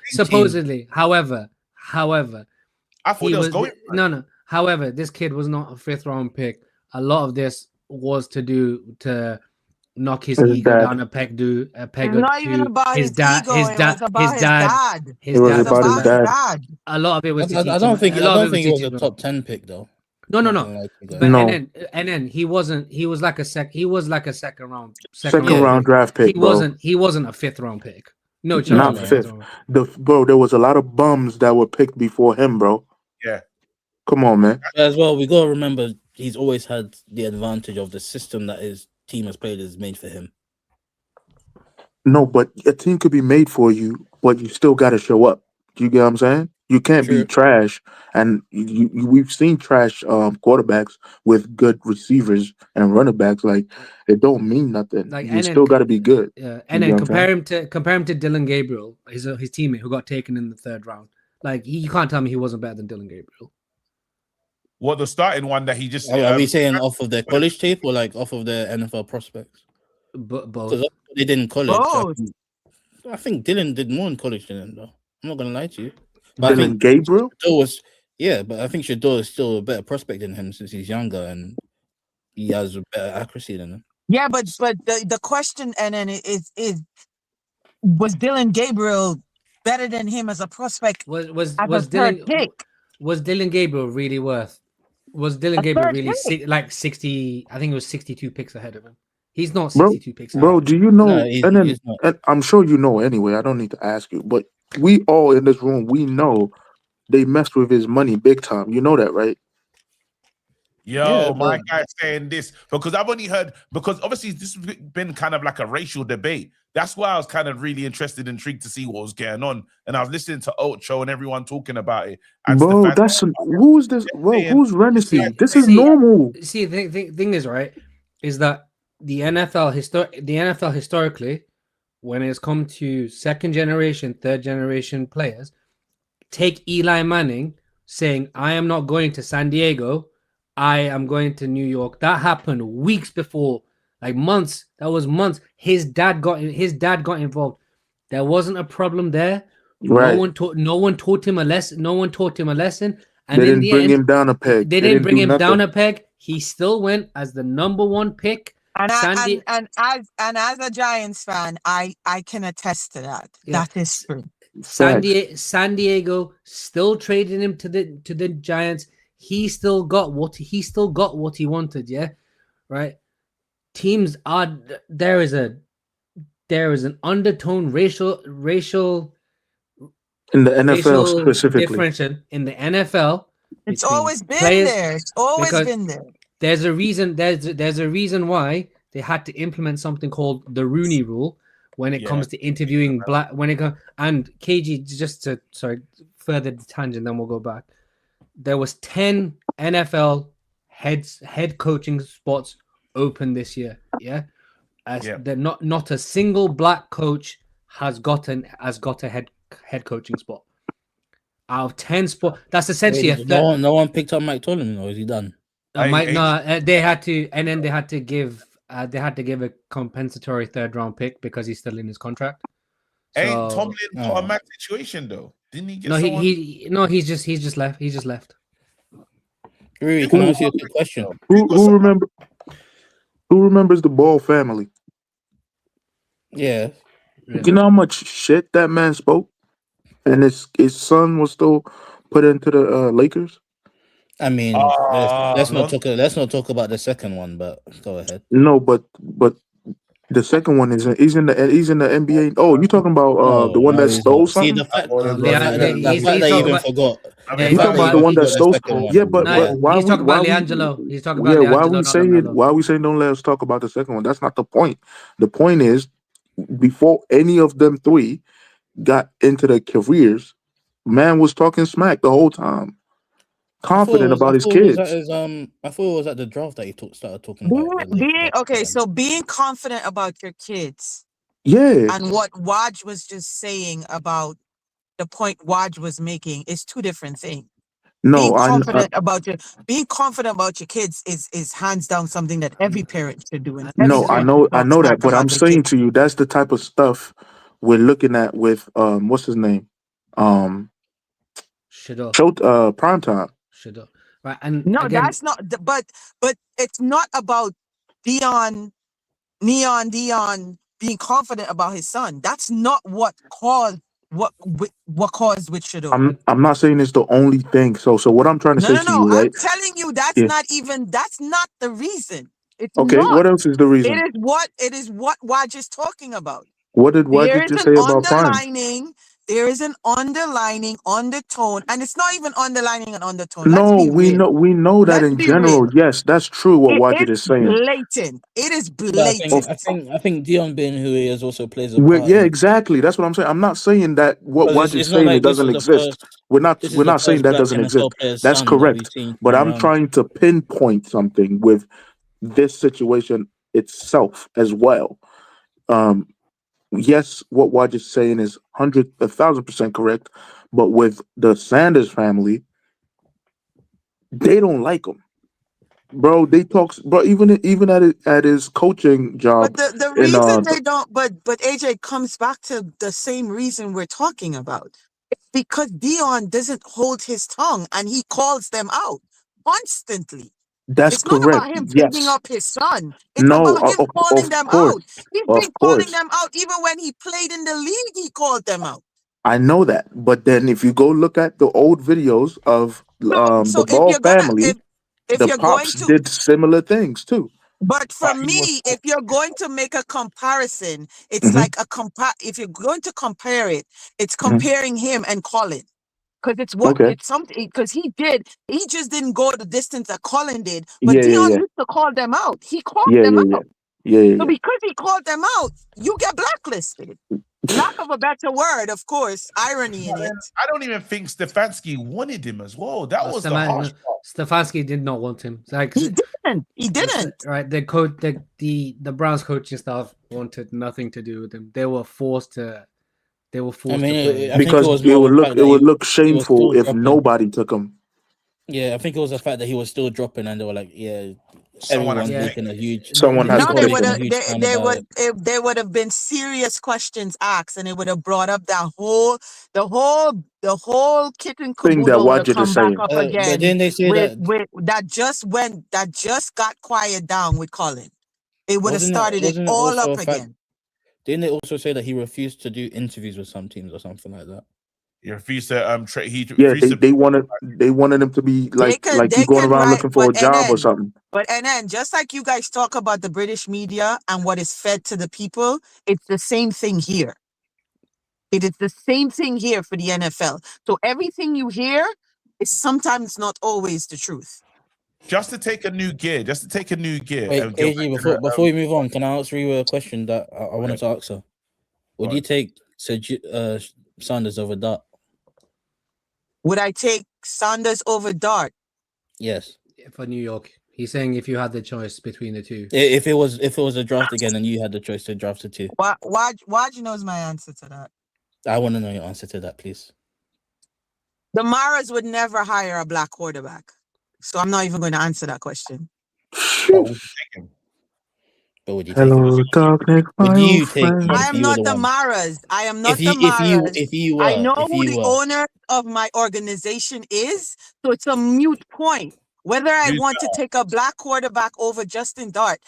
Supposedly. However, I thought he was going. No. However, this kid was not a 5th round pick. A lot of this was to knock his ego down a peg. Not even about his dad. His dad. It was about his dad. A lot of it was. I don't think it was a top 10 pick though. No. Like and then he wasn't. He was like a second round draft pick. He wasn't a 5th round pick. No chance. Not 5th. Bro, there was a lot of bums that were picked before him, bro. Yeah. Come on, man. As well, we gotta remember he's always had the advantage of the system that his team has played is made for him. No, but a team could be made for you, but you still got to show up. Do you get what I'm saying? You can't be True. trash, and we've seen trash quarterbacks with good receivers and running backs. Like it don't mean nothing. Like, You and still got to be good. Yeah, You and get then what I'm saying? compare him to Dylan Gabriel, his teammate who got taken in the 3rd round. Like you can't tell me he wasn't better than Dylan Gabriel. What the starting one that he just Are we saying off of their college tape or like off of their NFL prospects? Both. Because they did in college. Both. I think Dylan did more in college than him, though. I'm not gonna lie to you. But Dylan Gabriel? But I think Shador is still a better prospect than him since he's younger and he has a better accuracy than him. Yeah, but the question and then is was Dylan Gabriel better than him as a prospect? Was Dylan Gabriel really worth? Was Dylan Gabriel really 60? I think it was 62 picks ahead of him. He's not 62 picks ahead. Bro, do you know? And I'm sure you know anyway. I don't need to ask you, but we all in this room, we know they messed with his money big time. You know that, right? Yo, my guy's saying this because I've only heard, because obviously this has been kind of like a racial debate. That's why I was kind of really intrigued to see what was going on. And I was listening to Ocho and everyone talking about it. And bro, who's this? Bro, who's Renaissance? This is normal. See, the thing is, right, is that the NFL historically, when it's come to 2nd generation, 3rd generation players, take Eli Manning saying, I am not going to San Diego, I am going to New York. That happened weeks before, like months. That was months. His dad got involved. There wasn't a problem there. Right. No one taught him a lesson. And they didn't bring him down a peg. They didn't bring him down a peg. He still went as the number 1 pick. And as a Giants fan, I can attest to that. Yeah. That is true. San Diego still traded him to the Giants. He still got what he wanted. Yeah, right. Teams are there is an undertone racial in the NFL specifically. Differentiation in the NFL. It's always been there. It's always been there. There's a reason. There's a reason why they had to implement something called the Rooney Rule when it comes to interviewing black. And KG, just to further the tangent, then we'll go back. There was 10 NFL head coaching spots open this year. Yeah, not a single black coach has got a head coaching spot out of 10 spots. That's essentially no one picked up Mike Tomlin, or is he done? They had to, and then they had to give a compensatory 3rd round pick because he's still in his contract. Ain't Tomlin got a mad situation though? Didn't he get he's just left. He just left. Really, can I ask you a quick question? Who remembers the Ball family? Yeah. You know how much shit that man spoke, and his son was still put into the Lakers. I mean, let's not talk about the second one, but go ahead. No, but the second one he's in the NBA. Oh, you talking about the one that stole something? See, the fact that you even forgot. You talking about the one that stole? Yeah, but why he's talking about LiAngelo. He's talking about LiAngelo. Why we say don't let us talk about the second one? That's not the point. The point is, before any of them 3 got into their careers, man was talking smack the whole time. Confident about his kids. I thought it was at the draft that he started talking about. So being confident about your kids. Yeah. And what Waj was just saying about the point Waj was making is 2 different things. No, being confident about your kids is hands down something that every parent should do. No, I know that, but I'm saying to you, that's the type of stuff we're looking at with what's his name? Primetime. Right, and no, again, that's not. But it's not about Dion being confident about his son. That's not what caused with Shador. I'm not saying it's the only thing. So what I'm trying to say to you, right? I'm telling you that's not the reason. It's okay. Not. What else is the reason? It is what Waj is talking about. What did Waj just say about Prime? There is an underlining undertone, and it's not even underlining an undertone. Let's No, be real. we know that Let's in be real. general. Yes, that's true. What It Wajid is is saying. blatant. It is But blatant. I think Dion being who he is also plays a part. Yeah, exactly. That's what I'm saying. I'm not saying that what Because Waj is it's not saying like it this doesn't is the exist. first. This We're is the not saying first that black doesn't exist. NFL player's That's son that we've correct. seen But come I'm around. trying to pinpoint something with this situation itself as well. Yes, what Waj is saying is 1,000% correct. But with the Sanders family, they don't like him, bro. They talk, bro. Even at his coaching But job the in reason they don't, but AJ comes back to the same reason we're talking about. It's because Dion doesn't hold his tongue and he calls them out constantly. that's It's not correct. about him bigging Yes. up his son. It's No, about him calling of them course. out. He's been Of calling course. them out even when he played in the league. He called them out. I know that. But then if you go look at the old videos of So the if Ball you're gonna family, if the you're going pops to did similar things too. But for He was. me, if you're going to make a comparison, it's Hmm. like if you're going to compare it, it's Hmm. comparing him and Colin. Because Okay. it's something, because he just didn't go the distance that Colin did. But Yeah, Dion yeah, used to call them out. He called yeah, them yeah, yeah, out. yeah, yeah, So yeah. because he called them out, you get blacklisted. Lack of a better word, of course, irony in But then it. I don't even think Stefanski wanted him as well. That was the harsh part. Stefanski did not want him. It's like He didn't. He didn't. right, the coach, the Browns coaching staff wanted nothing to do with him. They were forced to. They were forced to play him. I think it Because was it more would the fact that look he was shameful still if dropping. nobody took him. Yeah, I think it was the fact that he was still dropping, and they were like, "Yeah, Someone has everyone's to making a huge, Someone has No, to they take would making a him. have. huge sound about it." There would have been serious questions asked, and it would have brought up the whole kit and Thing that caboodle would have Wajid is come back saying. up But again then they say that with that just got quiet down with Colin. It would have started it wasn't it all also up a fact? again. Didn't they also say that he refused to do interviews with some teams or something like that? He refused to he Yeah, refused to. they wanted him to be They like you they going can around write, looking for a job or something. and then just like you guys talk about the British media and what is fed to the people, it's the same thing here. It is the same thing here for the NFL. So everything you hear is sometimes not always the truth. Just to take a new gear. Wait, And go AG, back to before we move on, can I ask you a question that I wanted to ask her? Would you take Sanders over Dart? Would I take Sanders over Dart? Yes. For New York, he's saying if you had the choice between the two. If it was a draft again and you had the choice to draft the two. Why knows my answer to that? I want to know your answer to that, please. The Maras would never hire a black quarterback. So I'm not even going to answer that question. But would you take Hello, him? darkness, Would my you old take him friend. I if am you were not the the one? Maras. I am not the Maras. If you were, I know who the owner of my organization is, so it's a mute point. Whether I want to take a black quarterback over Justin Dart,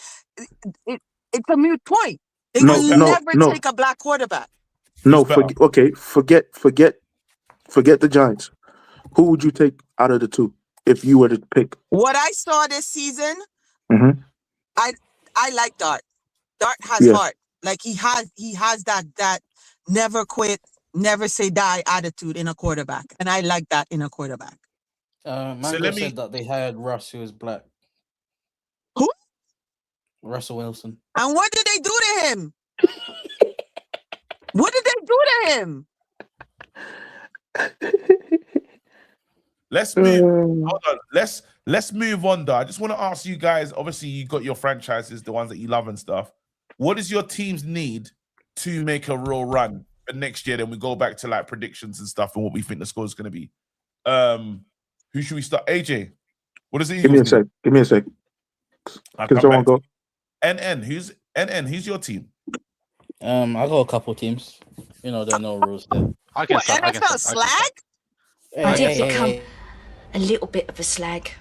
it's a mute point. They No, will no, never no, take a black quarterback. no. Forget the Giants. Who would you take out of the two if you were to pick? What I saw this season, Mm-hmm. I like Dart. Dart has Yeah. heart. Like he has that never quit, never say die attitude in a quarterback, and I like that in a quarterback. Mango said that they hired Russ, who is black. Who? Russell Wilson. And what did they do to him? What did they do to him? Let's move. Hold on. Let's move on, though. I just want to ask you guys. Obviously, you got your franchises, the ones that you love and stuff. What does your teams need to make a real run for next year? Then we go back to like predictions and stuff and what we think the score is going to be. Who should we start? AJ, what does it? Give me a sec. Can someone go? NN. Who's your team? I got a couple teams. You know, there are no rules there. I can What, start. NFL slag? I did become a little bit of a slag.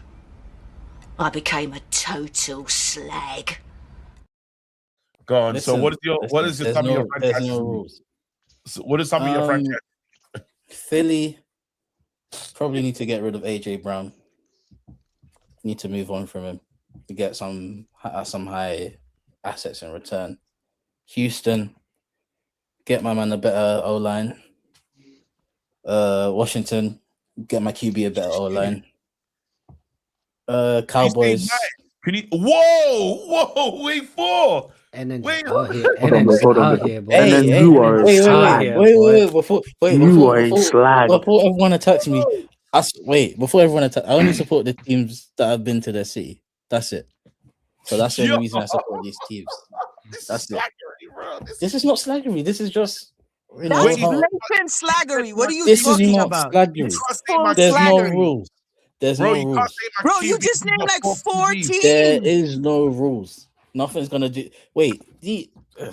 I became a total slag. Go on. Listen, so what is your some of your franchises? There's no rules. So what is some of your franchises? Philly probably need to get rid of AJ Brown. Need to move on from him to get some high assets in return. Houston, get my man a better O-line. Washington, get my QB a better O line. You say Cowboys. nine. Can you? Whoa! Wait for. And then Wait. out here, Hold on, bro. Hold on, out bro. here, boy. And then Hey, you are a NN's wait, out slag. here, boy. You are a slag. before everyone attacks me. Before everyone attacks, I only support the teams that have been to their city. That's it. So that's the only reason I support these teams. That's it. Slackery, bro. This is not slaggery. This is just That's how, blatant slaggery. What are you this is talking not about? slaggery. Full There's no slaggery. rules. There's Bro, no you rules. can't say my Bro, you QB just named like 4 teams. There is no rules. Nothing's gonna do. Wait,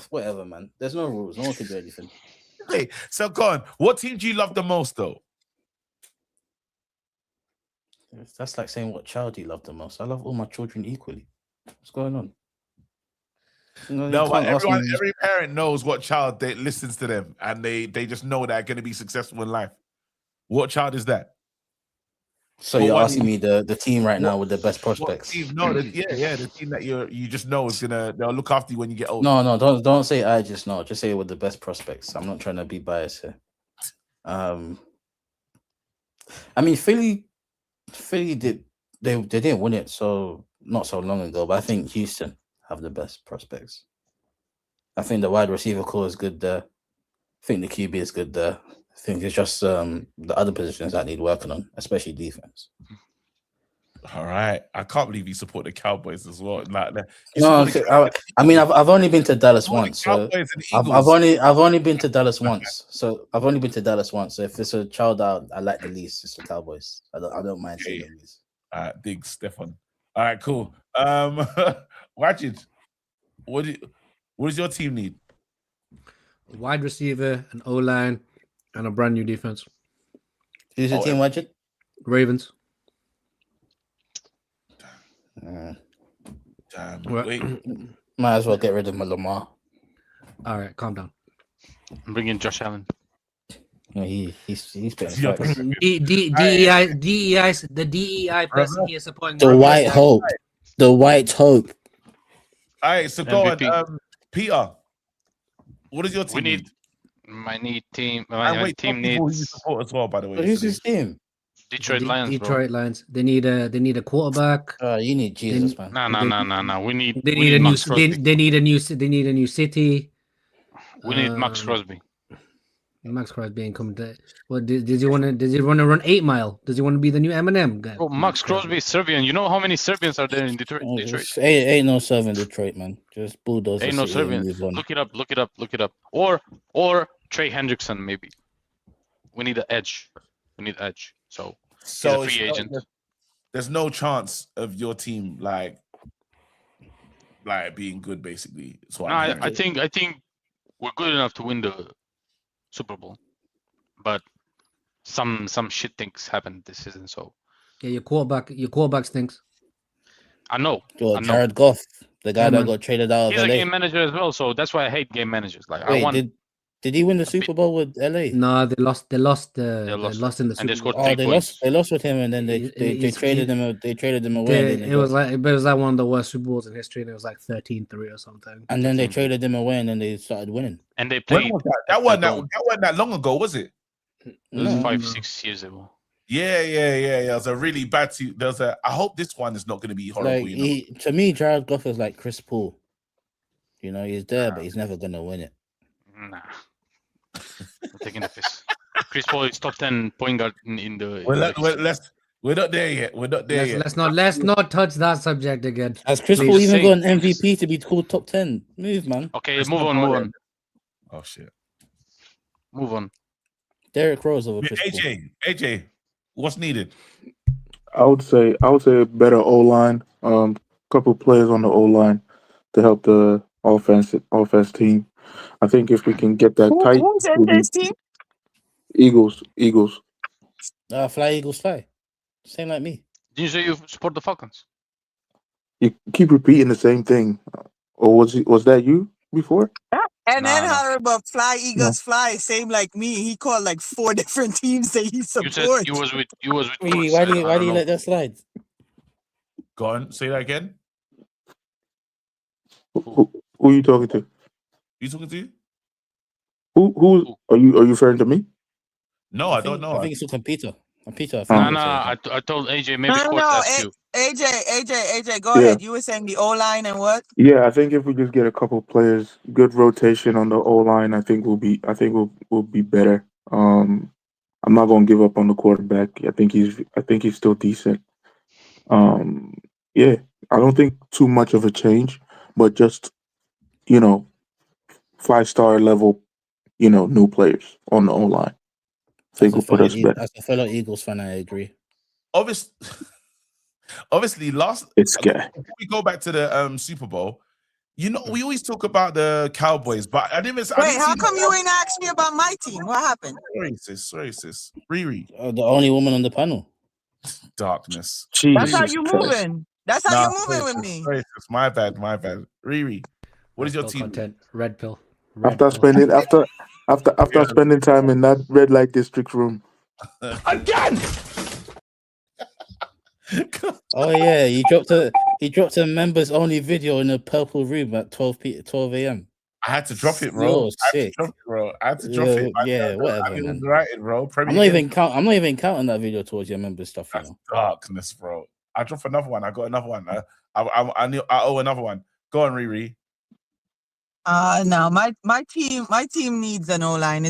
whatever, man. There's no rules. No one can do anything. Okay, so go on. What team do you love the most, though? That's like saying what child you love the most. I love all my children equally. What's going on? No, but every parent knows what child that listens to them, and they just know they're going to be successful in life. What child is that? So you're asking me the team right now with the best prospects? Team? No, the team that you just know is they'll look after you when you get old. No, don't say I just know. Just say with the best prospects. I'm not trying to be biased here. I mean, Philly did they didn't win it so not so long ago, but I think Houston have the best prospects. I think the wide receiver core is good there. I think the QB is good there. I think it's just the other positions that need working on, especially defense. All right, I can't believe you support the Cowboys as well. Like, I mean, I've only been to Dallas once. So I've only been to Dallas once. So I've only been to Dallas once. So if it's a child out I like the least, it's the Cowboys. I don't mind seeing these. All right, dig Stefan. All right, cool. Wajid, what does your team need? Wide receiver, an O line, and a brand new defense. Who's the team, Wajid? Ravens. Wait. Might as well get rid of my Lamar. All right, calm down. Bring in Josh Allen. No, he's been the DEI person here supporting the White Hope. The White Hope. All right, so go on, Peter. What does your team need? My team needs. Who you support as well, by the way. Who's his team? Detroit Lions. Detroit Lions. They need a quarterback. You need Jesus, man. No. They need a new city. We need Max Crosby. Max Crosby ain't coming to. Well, does he want to run 8 Mile? Does he want to be the new Eminem guy? Oh, Max Crosby is Serbian. You know how many Serbians are there in Detroit? Ain't no Serbian Detroit, man. Just bulldoze. Ain't no Serbian. Look it up. Or Trey Hendrickson, maybe. We need an edge. So he's a free agent. There's no chance of your team like being good, basically. So I think we're good enough to win the Super Bowl, but some shit things happened this season. So yeah, your quarterback stinks. I know. Jared Goff, the guy that got traded out of He's LA. a game manager as well, so that's why I hate game managers. Like, wait, did he win the Super Bowl with LA? No, they lost in the Super Bowl. They scored 3 points. They lost with him, and then they traded him. They traded him away. It was like one of the worst Super Bowls in history, and it was like 13-3 or something. And then they traded him away, and then they started winning. And they played. That wasn't that long ago, was it? It was 5-6 years ago. Yeah. It was a really bad team. I hope this one is not going to be horrible. To me, Jared Goff is like Chris Paul. You know, he's there, but he's never gonna win it. Nah, I'm taking the piss. Chris Paul is top 10 point guard in the. We're not there yet. Let's not touch that subject again. Has Chris Paul even got an MVP to be called top 10? Move, man. Okay, move on. Oh shit. Move on. Derrick Rose over Chris Paul. AJ, what's needed? I would say a better O line. Couple players on the O line to help the offense team. I think if we can get that tight. Who's in this team? Eagles. Fly Eagles fly. Same like me. Didn't you say you support the Falcons? You keep repeating the same thing. Or was that you before? And then how about Fly Eagles Fly? Same like me. He called like 4 different teams that he supports. You said you was with. Why do you let that slide? Go on, say that again. Who are you talking to? You talking to? Who are you referring to me? No, I don't know. I think it's still Peter. Peter, I think. No, Oh. no, I told AJ maybe No, Court asked you. AJ, go Yeah. ahead. You were saying the O line and what? Yeah, I think if we just get a couple players, good rotation on the O line, I think we'll be better. I'm not gonna give up on the quarterback. I think he's still decent. Yeah, I don't think too much of a change, but just 5-star level, new players on the O line. I think will put us better. As a fellow Eagles fan, I agree. Obviously, This guy. before we go back to the Super Bowl, we always talk about the Cowboys, but I didn't. Wait, how come you ain't asked me about my team? What happened? Sorry, sis. Riri. The only woman on the panel. Darkness. That's how you moving. That's how you moving with me. Sorry, sis. My bad. Riri, what is your team? Content. Red pill. After spending time in that red light district room. Again. Oh yeah, he dropped a members only video in a purple room at 12 a.m. I had to drop it, bro. Sick. I had to drop it. Yeah, whatever, I man. right, bro. I'm not even counting that video towards your members stuff. That's darkness, bro. I dropped another one. I got another one. I owe another one. Go on, Riri. No, my team needs an O line.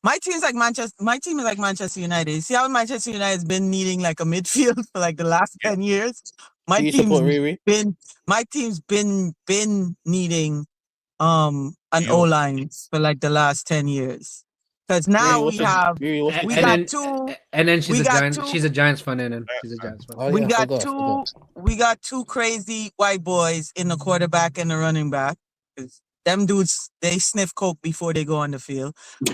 My team is like Manchester United. You see how Manchester United has been needing like a midfield for like the last 10 years? My team's been needing an O line for like the last 10 years. Because now we got two. And then she's a Giants fan, and then she's a Giants fan. Oh, we got two crazy white boys in the quarterback and the running back. Them dudes, they sniff coke before they go on the field. We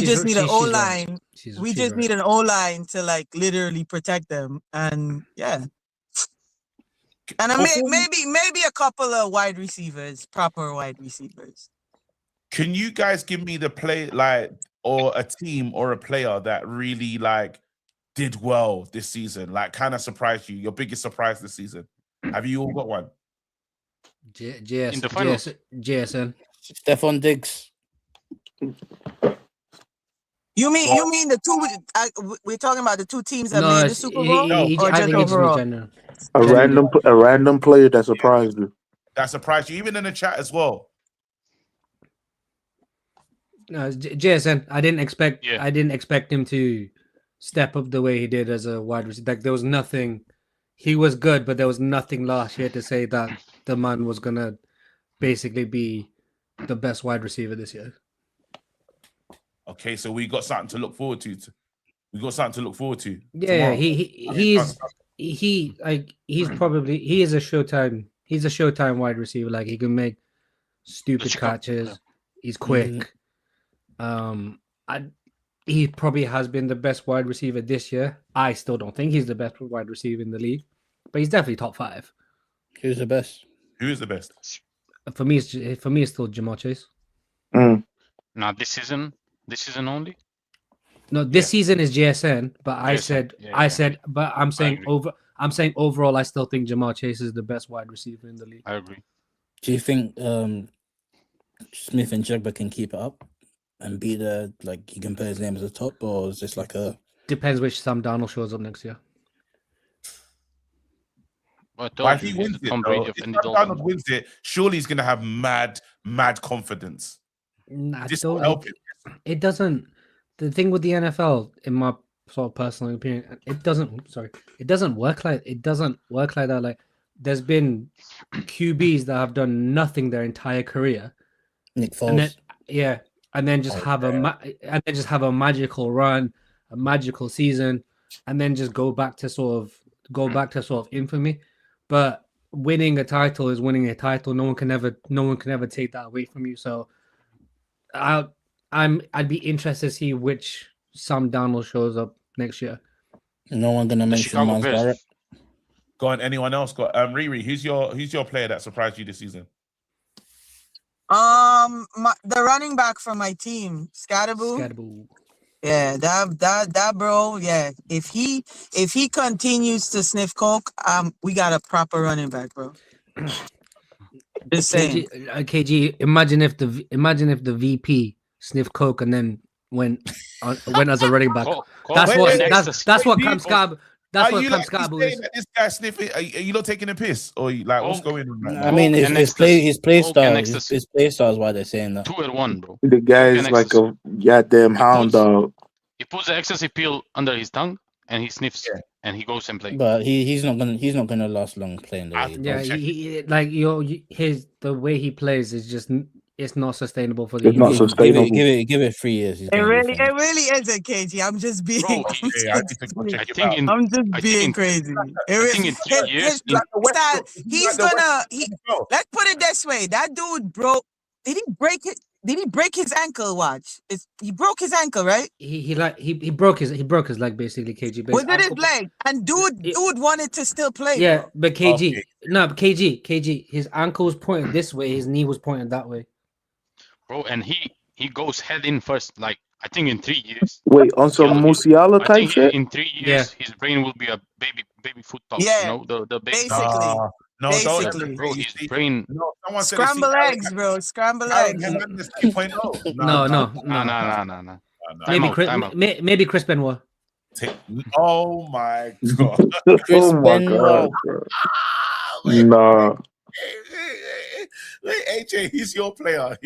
just need an O line. We just need an O line to like literally protect them, and yeah. And maybe a couple of wide receivers, proper wide receivers. Can you guys give me the play or a team or a player that really did well this season, kind of surprised you? Your biggest surprise this season? Have you all got one? JSN. Stephon Diggs. You mean the two? We're talking about the two teams that made the Super Bowl, or just overall? A random player that surprised you. That surprised you, even in the chat as well. No, JSN. I didn't expect him to step up the way he did as a wide receiver. Like there was nothing. He was good, but there was nothing last year to say that the man was gonna basically be the best wide receiver this year. Okay, so we got something to look forward to. Yeah, tomorrow. He is a Showtime. He's a Showtime wide receiver. Like he can make stupid catches. He's quick. He probably has been the best wide receiver this year. I still don't think he's the best wide receiver in the league, but he's definitely top 5. Who's the best? Who is the best? For me, it's still Jamar Chase. Now this season only. No, this season is JSN. But but I'm saying overall, I still think Jamar Chase is the best wide receiver in the league. I agree. Do you think Smith and Jugba can keep it up and be he can put his name as a top, or is this depends which Sam Darnold shows up next year? If he wins it, if Sam Darnold wins it, surely he's gonna have mad confidence. This will help him. It doesn't. The thing with the NFL, in my sort of personal opinion, it doesn't work like that. Like there's been QBs that have done nothing their entire career. Nick Foles. And then just have a magical run, a magical season, and then just go back to sort of infamy. But winning a title is winning a title. No one can ever take that away from you. So I'd be interested to see which Sam Darnold shows up next year. No one gonna mention Miles Garrett. Go on. Anyone else got Riri? Who's your player that surprised you this season? The running back from my team, Scatterboo. Yeah, that bro. Yeah, if he continues to sniff coke, we got a proper running back, bro. Just saying. KG, imagine if the VP sniff coke, and then went as a running back. That's Wait, what wait, that's what Cam Scarborough. That's what Cam Scarborough is. This guy sniffing. Are you not taking a piss, or what's going on right now? I mean, his play style is why they're saying that. 2 at 1, bro. The guy is like a goddamn hound dog. He puts the ecstasy pill under his tongue and he sniffs, and he goes and plays. But he's not gonna last long playing the way. The way he plays is just it's not sustainable for the. It's not sustainable. Give it 3 years. It really isn't, KG. I'm just being. Bro, I'm just being crazy. Let's put it this way. That dude broke. Did he break it? Did he break his ankle? Watch. He broke his ankle, right? He broke his leg basically, KG. Was it his leg? And dude wanted to still play. Yeah, bro. but KG, KG, his ankle was pointed this way, his knee was pointed that way. Bro, and he goes head in first, like I think in 3 years. Wait, on some Musiala type shit? In 3 years, his brain will be a baby foot top. Yeah, you know, the baby. Basically. No, basically. Bro, his brain. No, scramble eggs, bro. Scramble eggs. No. Maybe Chris Benoit. Oh my god. Chris Benoit. No. AJ, he's your player.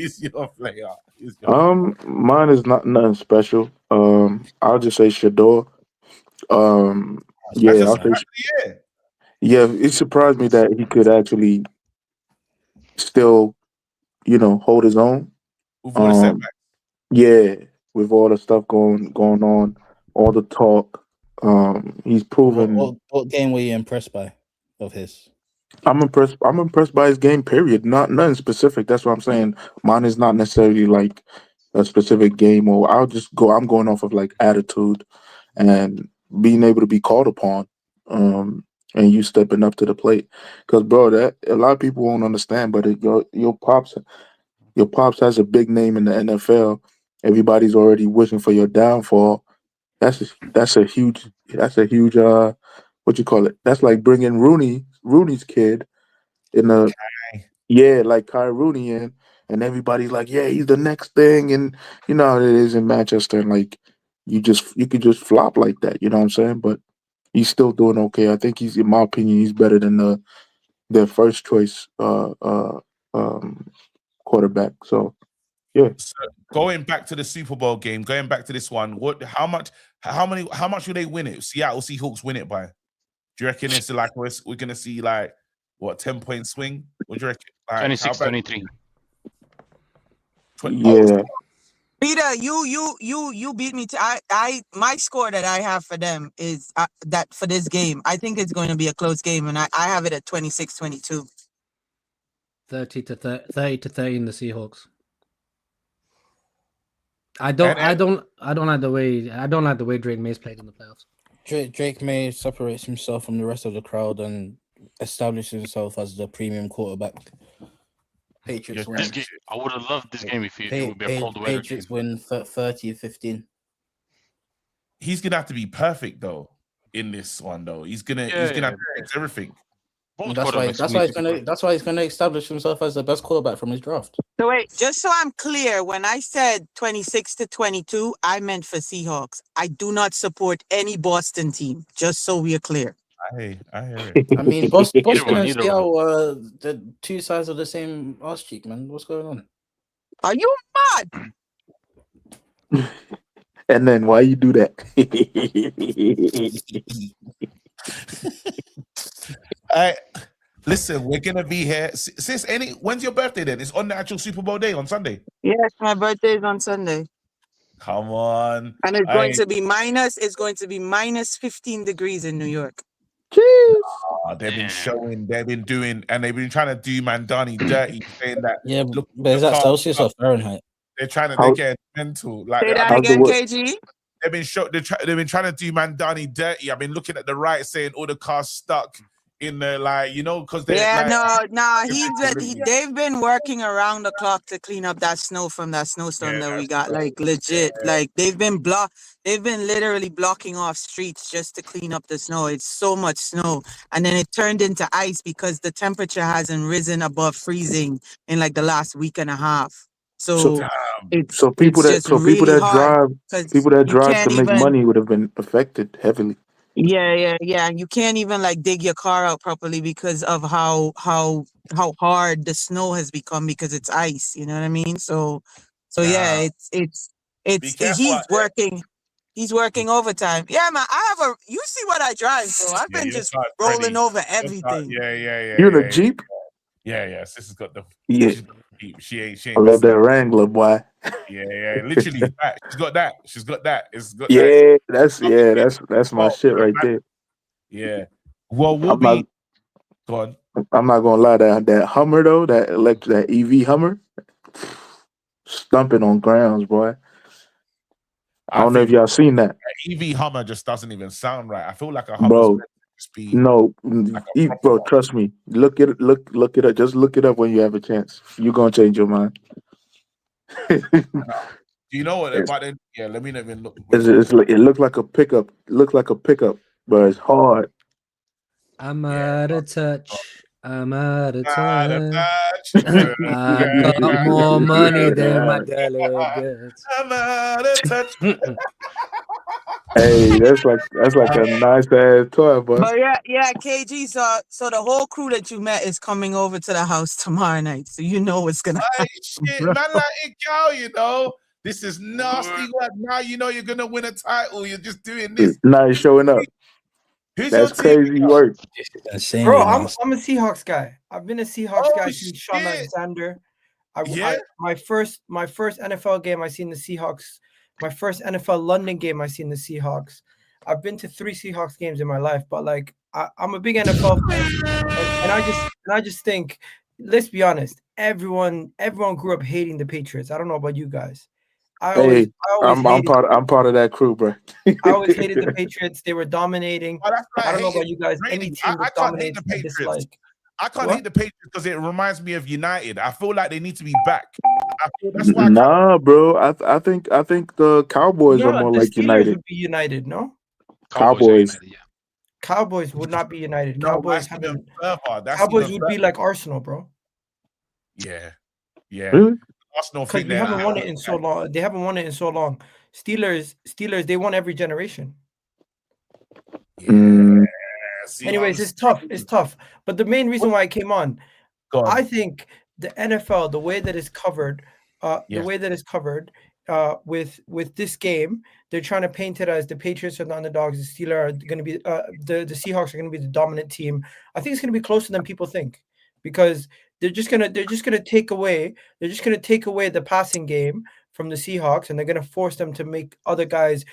Mine is nothing special. I'll just say Shador. Yeah, I'll say. Yeah, it surprised me that he could actually still, hold his own. Yeah, with all the stuff going on, all the talk, he's proven. What game were you impressed by of his? I'm impressed by his game. Period. Nothing specific. That's what I'm saying. Mine is not necessarily like a specific game, or I'm going off of like attitude and being able to be called upon. And you stepping up to the plate, because bro, that a lot of people won't understand, but your pops has a big name in the NFL. Everybody's already wishing for your downfall. That's a huge what you call it? That's like bringing Rooney's kid in like Kai Rooney in, and everybody's like, yeah, he's the next thing, and you know how it is in Manchester, and like you could just flop like that, you know what I'm saying? But he's still doing okay. I think in my opinion, he's better than their first choice quarterback. So, yeah. So going back to the Super Bowl game, going back to this one, how much will they win it? Seattle Seahawks win it by? Do you reckon it's like we're gonna see like 10-point swing? What do you reckon? Like, 26-23. Yeah. Peter, you beat me to my score that I have for them is that for this game. I think it's going to be a close game, and I have it at 26-22. 30 to 30 in the Seahawks. I don't like the way Drake May's played in the playoffs. Drake May separates himself from the rest of the crowd and establishes himself as the premium quarterback. Patriots win. I would have loved this game if it would be a cold weather. Patriots win 30-15. He's gonna have to be perfect though in this one though. He's gonna have to fix everything. That's why he's gonna establish himself as the best quarterback from his draft. So wait, just so I'm clear, when I said 26-22, I meant for Seahawks. I do not support any Boston team. Just so we are clear. I hear it. I mean, Boston and Seattle are the two sides of the same ass cheek, man. What's going on? Are you mad? And then why you do that? Listen, we're gonna be here. Sis, when's your birthday then? It's on the actual Super Bowl day on Sunday. Yes, my birthday is on Sunday. Come on. And it's going to be minus 15 degrees in New York. They've been doing, and they've been trying to do Mandani dirty, saying that. Yeah, but is that Celsius or Fahrenheit? They're getting mental. Like, say that again, KG. They've been trying to do Mandani dirty. I've been looking at the right, saying all the cars stuck in the because they. Yeah, they've been working around the clock to clean up that snow from that snowstorm that we got. Like legit, like they've been literally blocking off streets just to clean up the snow. It's so much snow, and then it turned into ice because the temperature hasn't risen above freezing in like the last week and a half. So it's So people that just really hard because you drive can't to make even. money would have been affected heavily. Yeah. You can't even like dig your car out properly because of how hard the snow has become because it's ice. You know what I mean? So yeah, Be it's careful out there. he's working overtime. Yeah, man. You see what I drive, bro. I've Yeah, been your just car's rolling ready. over Your car, everything. You in a Jeep? Yeah. Sis has got the. Yeah. She's got the Jeep. She I ain't love missing that it. Wrangler, boy. Yeah. Literally, that. She's got that. It's got that. Yeah, that's my shit right there. Yeah. Well, we'll I'm not be. Go on. I'm not gonna lie, that Hummer though, that EV Hummer, stumping on grounds, boy. I don't know if think y'all seen that, EV Hummer just doesn't even sound right. I feel like a Hummer's bro. meant to just be No, like a proper bro, one. trust me. Look it up. Just look it up when you have a chance. You're gonna change your mind. Do you know what? But then, yeah, let me not even look. It looked like a pickup. But it's hard. I'm out of touch. I'm out of Out of touch. touch. I got more money than my delegates. I'm out of touch. Hey, that's like a nice ass toy, boy. But yeah, KG. So the whole crew that you met is coming over to the house tomorrow night. So you know what's gonna happen. Shit, man, like it, cow, you know. This is nasty work. Now you know you're gonna win a title. You're just doing this. Now he's showing up. Who's That's your team? crazy work. Bro, I'm a Seahawks guy. I've been a Seahawks guy since Sean Alexander. My first NFL game I seen the Seahawks. My first NFL London game I seen the Seahawks. I've been to 3 Seahawks games in my life, but like I'm a big NFL fan, and I just think, let's be honest, everyone grew up hating the Patriots. I don't know about you guys. I'm part of that crew, bro. I always hated the Patriots. They were dominating. Oh, that's I don't know about you guys. Any team that dominates, I dislike. I can't hate the Patriots because it reminds me of United. I feel like they need to be back. That's why. Nah, bro. I think the Cowboys are more the like Steelers United. would be United, no? Cowboys. Cowboys would not be United. No, Cowboys would be like Arsenal, bro. Yeah. Really? Arsenal because they haven't won it in so long. They haven't won it in so long. Steelers, they won every generation. Yeah. Anyways, it's tough. But the main reason why I came on, I think the NFL, the way that it's covered, with this game, they're trying to paint it as the Patriots are the underdogs, the Steelers are going to be the Seahawks are going to be the dominant team. I think it's going to be closer than people think because they're just gonna take away the passing game from the Seahawks, and they're gonna force them to make other guys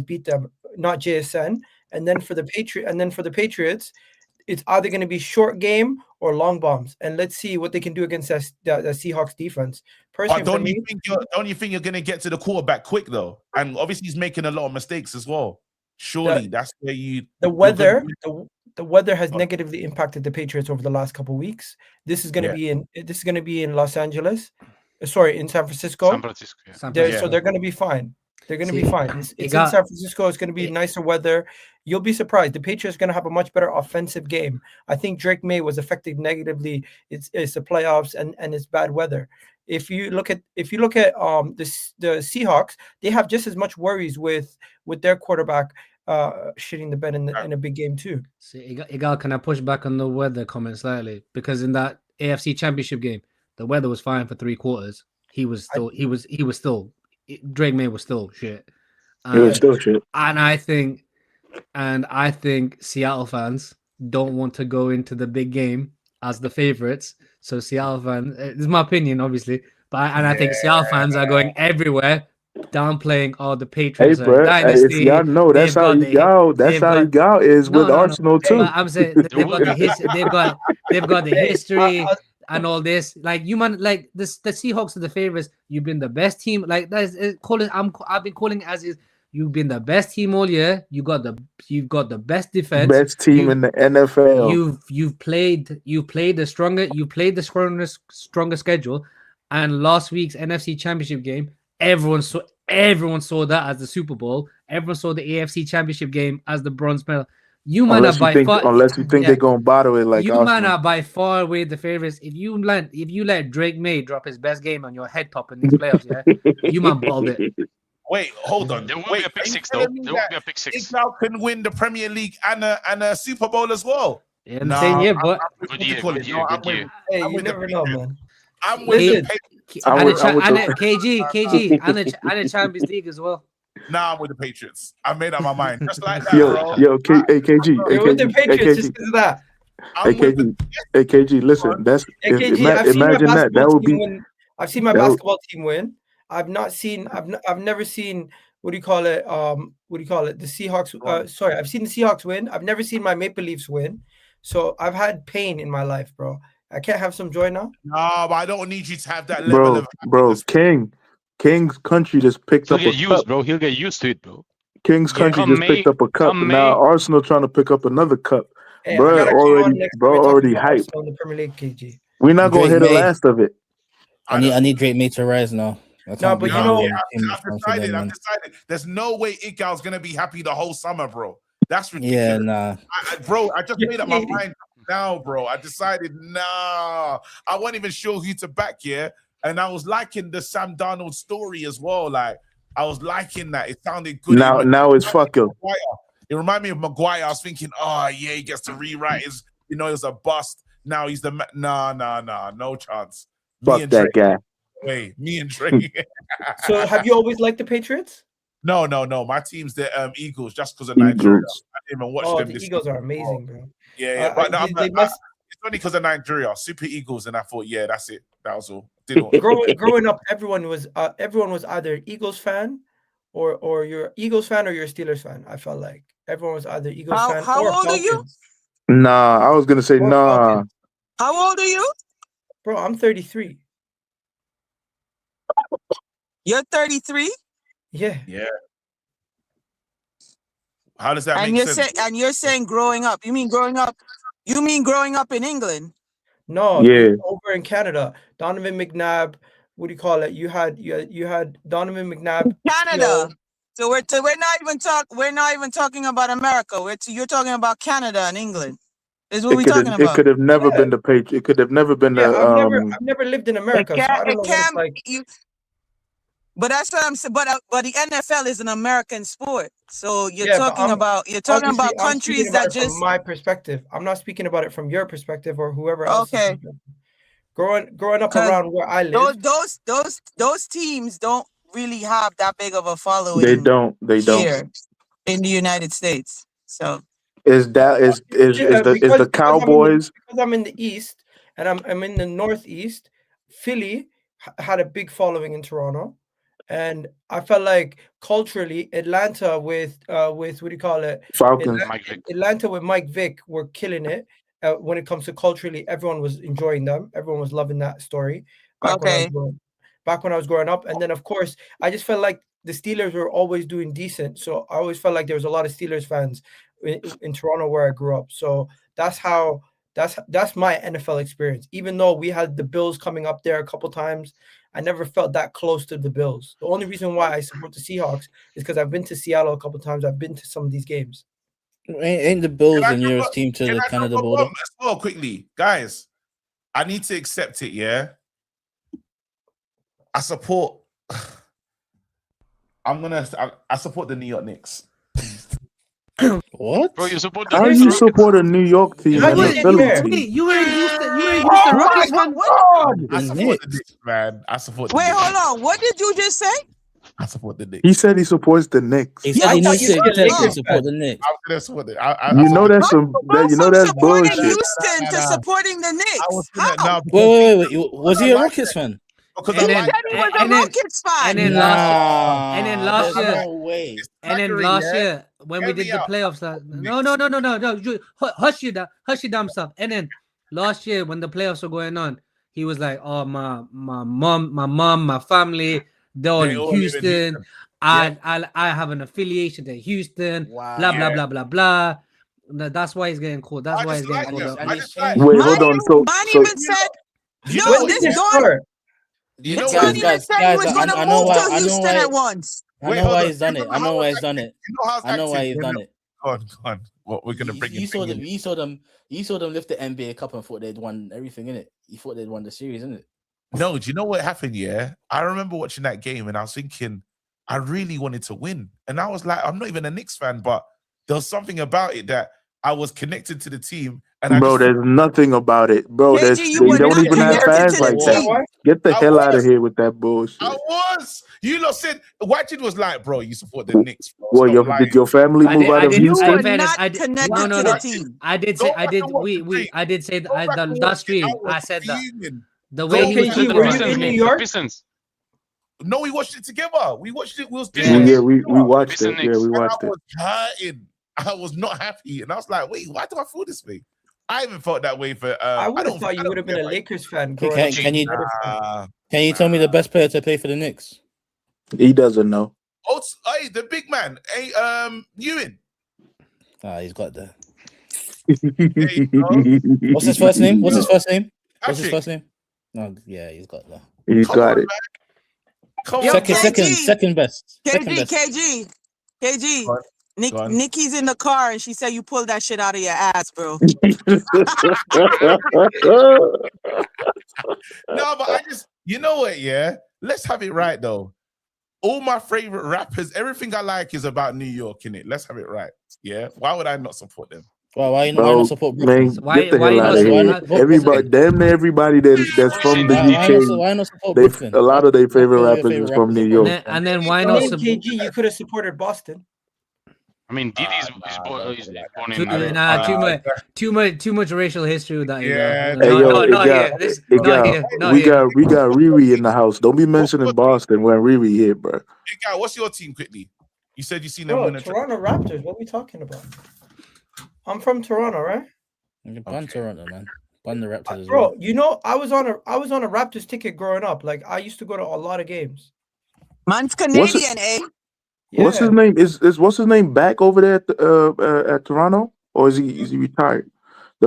beat them, not JSN. And then for the Patriots, it's either going to be short game or long bombs, and let's see what they can do against the Seahawks defense. Personally, don't you think you're going to get to the quarterback quick though? And obviously he's making a lot of mistakes as well. Surely that's where the weather has negatively impacted the Patriots over the last couple of weeks. This is going to be in Los Angeles, in San Francisco. So they're going to be fine. They're going to be fine. It's in San Francisco. It's going to be nicer weather. You'll be surprised. The Patriots are going to have a much better offensive game. I think Drake May was affected negatively. It's the playoffs and it's bad weather. If you look at the Seahawks, they have just as much worries with their quarterback shitting the bed in a big game too. See, Igal, can I push back on the weather comment slightly? Because in that AFC Championship game, the weather was fine for 3 quarters. He was still Drake May was still shit. He was still shit. And I think Seattle fans don't want to go into the big game as the favorites. So Seattle fans, this is my opinion, obviously, I think Seattle fans are going everywhere, downplaying all the Patriots. Hey, bro, if y'all know that's how you go. That's how you go is with Arsenal too. But I'm saying they've got the history. They've got the history. And all this, like you man, like this, the Seahawks are the favorites. You've been the best team. Like that's call it. I've been calling it as is. You've been the best team all year. You've got the best defense. Best team in the NFL. You've played the stronger schedule. And last week's NFC Championship game, everyone saw that as the Super Bowl. Everyone saw the AFC Championship game as the bronze medal. You man are by far. Unless you think they're gonna bottle it like you Arsenal. man are by far with the favorites. If you let Drake May drop his best game on your head top in these playoffs, yeah, you man balled it. Wait, hold on. There will be a pick six, though. There will be a pick six. Israel can win the Premier League and a Super Bowl as well. Yeah, I'm saying, yeah, but good year. Hey, you never know, man. I'm with the Patriots. KG and the Champions League as well. Nah, I'm with the Patriots. I made up my mind. Just like that, bro. KG. You're with the Patriots just because of that. KG, listen, that's imagine that would be. I've seen my basketball team win. I've never seen what do you call it? The Seahawks. Sorry, I've seen the Seahawks win. I've never seen my Maple Leafs win. So I've had pain in my life, bro. I can't have some joy now. No, but I don't need you to have that level of happiness. King's country just picked up a cup. Bro. He'll get used to it, bro. King's country just picked up a cup. Now Arsenal trying to pick up another cup. Hey, bro, already hyped. The Premier League, KG. We're not gonna hit the last of it. I need Drake May to rise now. No, but I've decided. There's no way Igal's gonna be happy the whole summer, bro. That's ridiculous. Yeah, nah. Bro, I just made up my mind now, bro. I decided, I wasn't even sure who to back here. And I was liking the Sam Darnold story as well. Like, I was liking that. It sounded good. Now it's fucking. It reminded me of Maguire. I was thinking, oh, yeah, he gets to rewrite his, it was a bust. Now he's the, no chance. Fuck that guy. Wait, me and Drake. So have you always liked the Patriots? No. My team's the Eagles just because of Nigeria. I didn't even watch them. The Eagles are amazing, bro. Yeah. But it's only because of Nigeria. Super Eagles, and I thought, yeah, that's it. That was all. Growing up, everyone was either Eagles fan or you're Eagles fan or you're a Steelers fan. I felt like everyone was either Eagles fan. How or old Falcons. are you? Nah, I was gonna say nah. Falcons. How old are you? Bro, I'm 33. You're 33? Yeah. How does that make sense? And you're saying growing up. You mean growing up in England? No, over in Canada. Donovan McNabb, what do you call it? You had Donovan McNabb. Canada. So we're not even talking about America. You're talking about Canada and England. Is what we're talking about. It could have never been the Patriots. It could have never been the. I've never lived in America, so I don't know what it's like. But that's what I'm saying. But the NFL is an American sport, so you're talking about countries that just. From my perspective, I'm not speaking about it from your perspective or whoever else. Okay. Growing up around where I live, those teams don't really have that big of a following. They don't. Here in the United States. So. Is the Cowboys? Because I'm in the East and I'm in the Northeast. Philly had a big following in Toronto, and I felt like culturally Atlanta with what do you call it? Falcons. Atlanta with Mike Vick were killing it when it comes to culturally. Everyone was enjoying them. Everyone was loving that story. Back when I was growing up, and then of course I just felt like the Steelers were always doing decent. So I always felt like there was a lot of Steelers fans in Toronto where I grew up. So that's my NFL experience. Even though we had the Bills coming up there a couple times, I never felt that close to the Bills. The only reason why I support the Seahawks is because I've been to Seattle a couple times. I've been to some of these games. Ain't the Bills the nearest team to the Canada border? As well, quickly, guys, I need to accept it. Yeah, I support. I support the New York Knicks. What? Bro, you support How do you support a New York team and a Philly team? You were used to Rockets fan. I support the Knicks, man. I support the Wait, Knicks. hold on. What did you just say? I support the Knicks. He said he supports the Knicks. He said he needs to support the Knicks. I'm gonna support it. That's bullshit. Houston to supporting the Knicks. Wait. Was he a Rockets fan? Because he said he was a Rockets fan. And then last year, when we did the playoffs, no, hush your damn stuff. And then last year, when the playoffs were going on, he was like, "Oh, my mom, my family, they're all in Houston. I have an affiliation to Houston. Blah blah blah blah blah." That's why he's getting called. That's why he's getting called. Wait, hold on. So even said, "No, this door." You know guys, I know why he's done it. I know why he's done it. Go on. What we're gonna bring You saw them. You saw them lift the NBA Cup and thought they'd won everything in it. You thought they'd won the series, innit? No, do you know what happened? Yeah, I remember watching that game and I was thinking, I really wanted to win, and I was like, I'm not even a Knicks fan, but there was something about it that I was connected to the team. And bro, there's nothing about it, bro. They don't even have fans like that. Get the hell out of here with that bullshit. I was. You lot said Whitehead was like, bro, you support the Knicks, bro. Well, did your family move out of Houston? I did say the last stream. I said that the way he was in New York. No, we watched it together. We watched it. We watched it. Yeah, we watched it. Yeah, we watched it. I was hurting. I was not happy, and I was like, wait, why do I feel this way? I haven't felt that way for. I would have thought you would have been a Lakers fan. Can you tell me the best player to play for the Knicks? He doesn't know. Oh, hey, the big man, hey, Ewan. He's got that. What's his first name? No, yeah, he's got that. He's got it. Second best. KG. Nikki's in the car and she said you pulled that shit out of your ass, bro. No, but I just, you know what? Yeah, let's have it right though. All my favorite rappers, everything I like is about New York, innit? Let's have it right. Yeah. Why would I not support them? Why not support Brooklyn? Get the hell out of here. Everybody, damn near everybody that's from the UK. Why not support Brooklyn? A lot of their favorite rappers is from New York. And then why not support KG? You could have supported Boston. I mean, Didi's born in too much racial history with that. Yeah. We got Riri in the house. Don't be mentioning Boston when Riri here, bro. Hey, guy, what's your team quickly? You said you seen them win a Toronto Raptors. What are we talking about? I'm from Toronto, right? Ban Toronto, man. Ban the Raptors as well. Bro, you know, I was on a Raptors ticket growing up. Like I used to go to a lot of games. Man's Canadian, eh? Yeah. What's his name? Is what's his name back over there at Toronto, or is he retired? He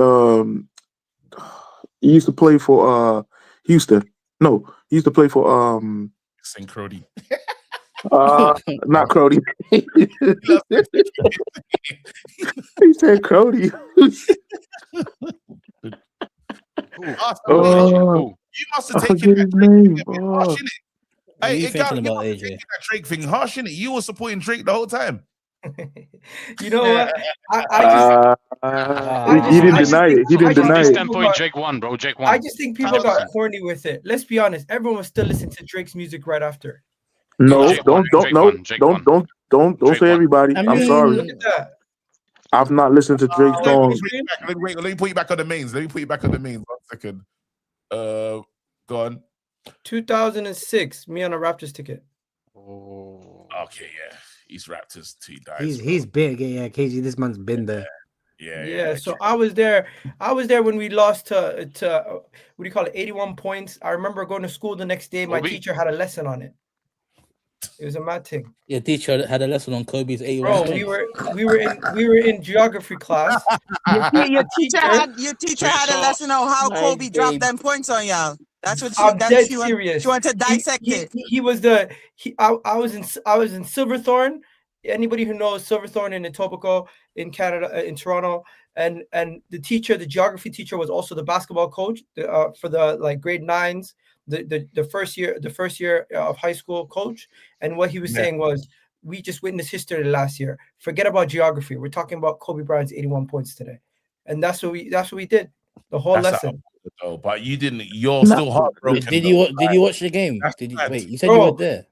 used to play for Houston. No, he used to play for St. Crody. Not Crody. He said Crody. You must have taken his name. Hey, you thinking about AJ? That Drake thing harsh, innit? You were supporting Drake the whole time. You know what? He didn't deny it. He didn't deny it. Standpoint, Drake won, bro. Drake won. I just think people got corny with it. Let's be honest. Everyone was still listening to Drake's music right after. No, don't say everybody. I'm sorry. Look at that. I've not listened to Drake's songs. Let me put you back on the mains. 1 second. Go on. 2006, me on a Raptors ticket. Oh. Okay, yeah. He's Raptors till he dies. He's big, yeah. KG, this man's been there. Yeah. So I was there when we lost to what do you call it? 81 points. I remember going to school the next day. My teacher had a lesson on it. It was a mad thing. Your teacher had a lesson on Kobe's 81 Bro, points. we were in geography class. Your teacher had a lesson on how Kobe dropped them points on y'all. That's what I'm dead serious. She wanted to dissect it. I was in Silverthorne. Anybody who knows Silverthorne in Etobicoke in Canada, in Toronto, and the geography teacher was also the basketball coach for the grade 9s, the first year of high school coach. And what he was saying was, we just witnessed history last year. Forget about geography. We're talking about Kobe Bryant's 81 points today, and that's what we did the whole lesson. Though, but you didn't. You're still heartbroken. Did you watch the game? You said you were there?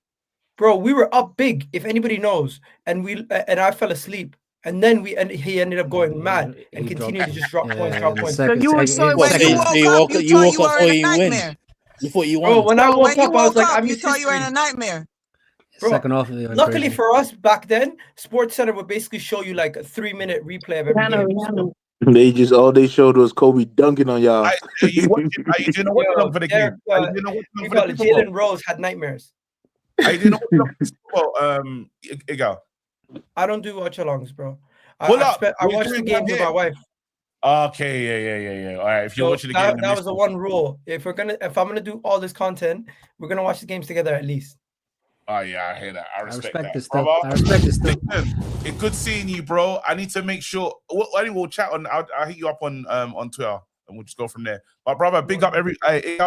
Bro, we were up big. If anybody knows, and I fell asleep, and then he ended up going mad and continued to just drop points. So you woke up, you win. You thought you won. Bro, when I woke up, I was like, you thought you were in a nightmare. Bro, second half of luckily for us back then, Sports Center would basically show you like a 3-minute replay of every game. So. All they showed was Kobe dunking on y'all. Are you doing what for the game? Jalen Rose had nightmares. I didn't know. Igal. I don't do watch-alongs, bro. I watch the games with my wife. Okay, yeah. All right, if you're watching the game, that was the one rule. If I'm gonna do all this content, we're gonna watch the games together at least. Oh yeah, I hear that. I respect that, it still. brother. I respect it still. Listen, it's good seeing you, bro. I need to make sure. We'll chat on. I'll hit you up on Twitter, and we'll just go from there. But brother, big up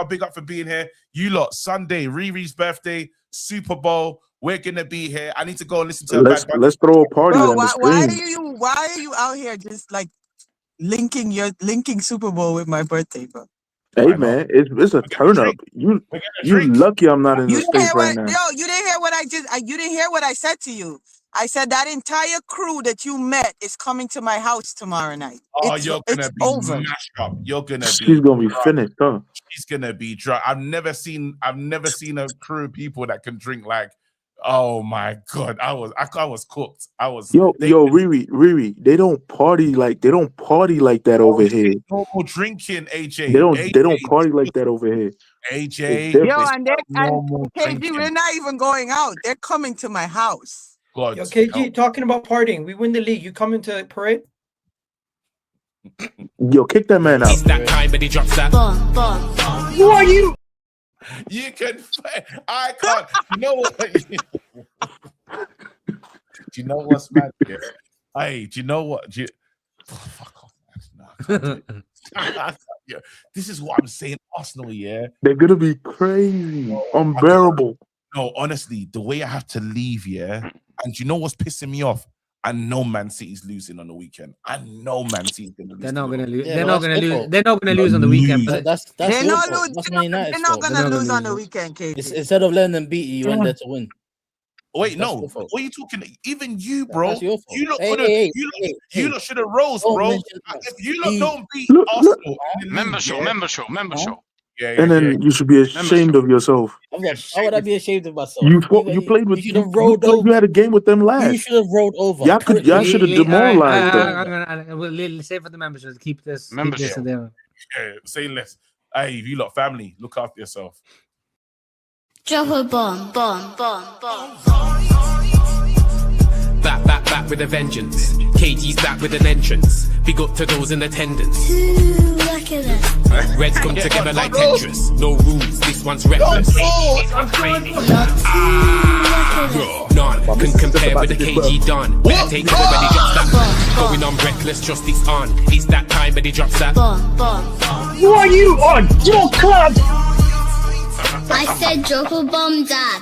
big up for being here. You lot, Sunday, Riri's birthday, Super Bowl. We're gonna be here. I need to go and listen to. Let's throw a party Bro, on the screen. why are you out here just like linking Super Bowl with my birthday, bro? Hey man, it's a turn up. You lucky I'm not in the States right now. Yo, you didn't hear what you didn't hear what I said to you. I said that entire crew that you met is coming to my house tomorrow night. Oh, you're gonna be over. mashed up. She's gonna be finished, huh? She's gonna be drunk. I've never seen a crew of people that can drink like. Oh my god, I was cooked. Riri, they don't party like that over here. Normal drinking, AJ. They don't party like that over here. AJ, yo, and KG, we're not even going out. They're coming to my house. God, yo, KG, talking about partying, we win the league. You coming to parade? Yo, kick that man out. It's that time, but he drops that. Who are you? You can. I can't. You know what? Do you know what's mad? Yeah. Hey, do you know what? Fuck off. No, yeah. This is what I'm saying. Arsenal, yeah. They're gonna be crazy, unbearable. No, honestly, the way I have to leave, yeah. And you know what's pissing me off? I know Man City's losing on the weekend. I know Man City's gonna lose. They're not gonna lose. They're not gonna lose. They're not gonna lose on the weekend. But they're not gonna lose on the weekend, KG. Instead of letting them beat you, you went there to win. Wait, no. What are you talking? Even you, bro. You look you should have rose, bro. If you look don't beat Arsenal, member show. Yeah, and then you should be ashamed of yourself. How would I be ashamed of myself? You played with. You had a game with them last. You should have rolled over. Y'all should have demoralized them. Let's say for the members, keep this. Membership. Say less. Hey, if you lot family, look after yourself. Drop a bomb. Back with a vengeance. KG's back with an entrance. Big up to those in attendance. Look at this. Reds come together like Tetris. No rules, this one's reckless. None can compare with the KG Don. Better take cover, but he drops that. Going on reckless, trust it's on. It's that time, but he drops that. Who are you on your club? I said drop a bomb, Dad.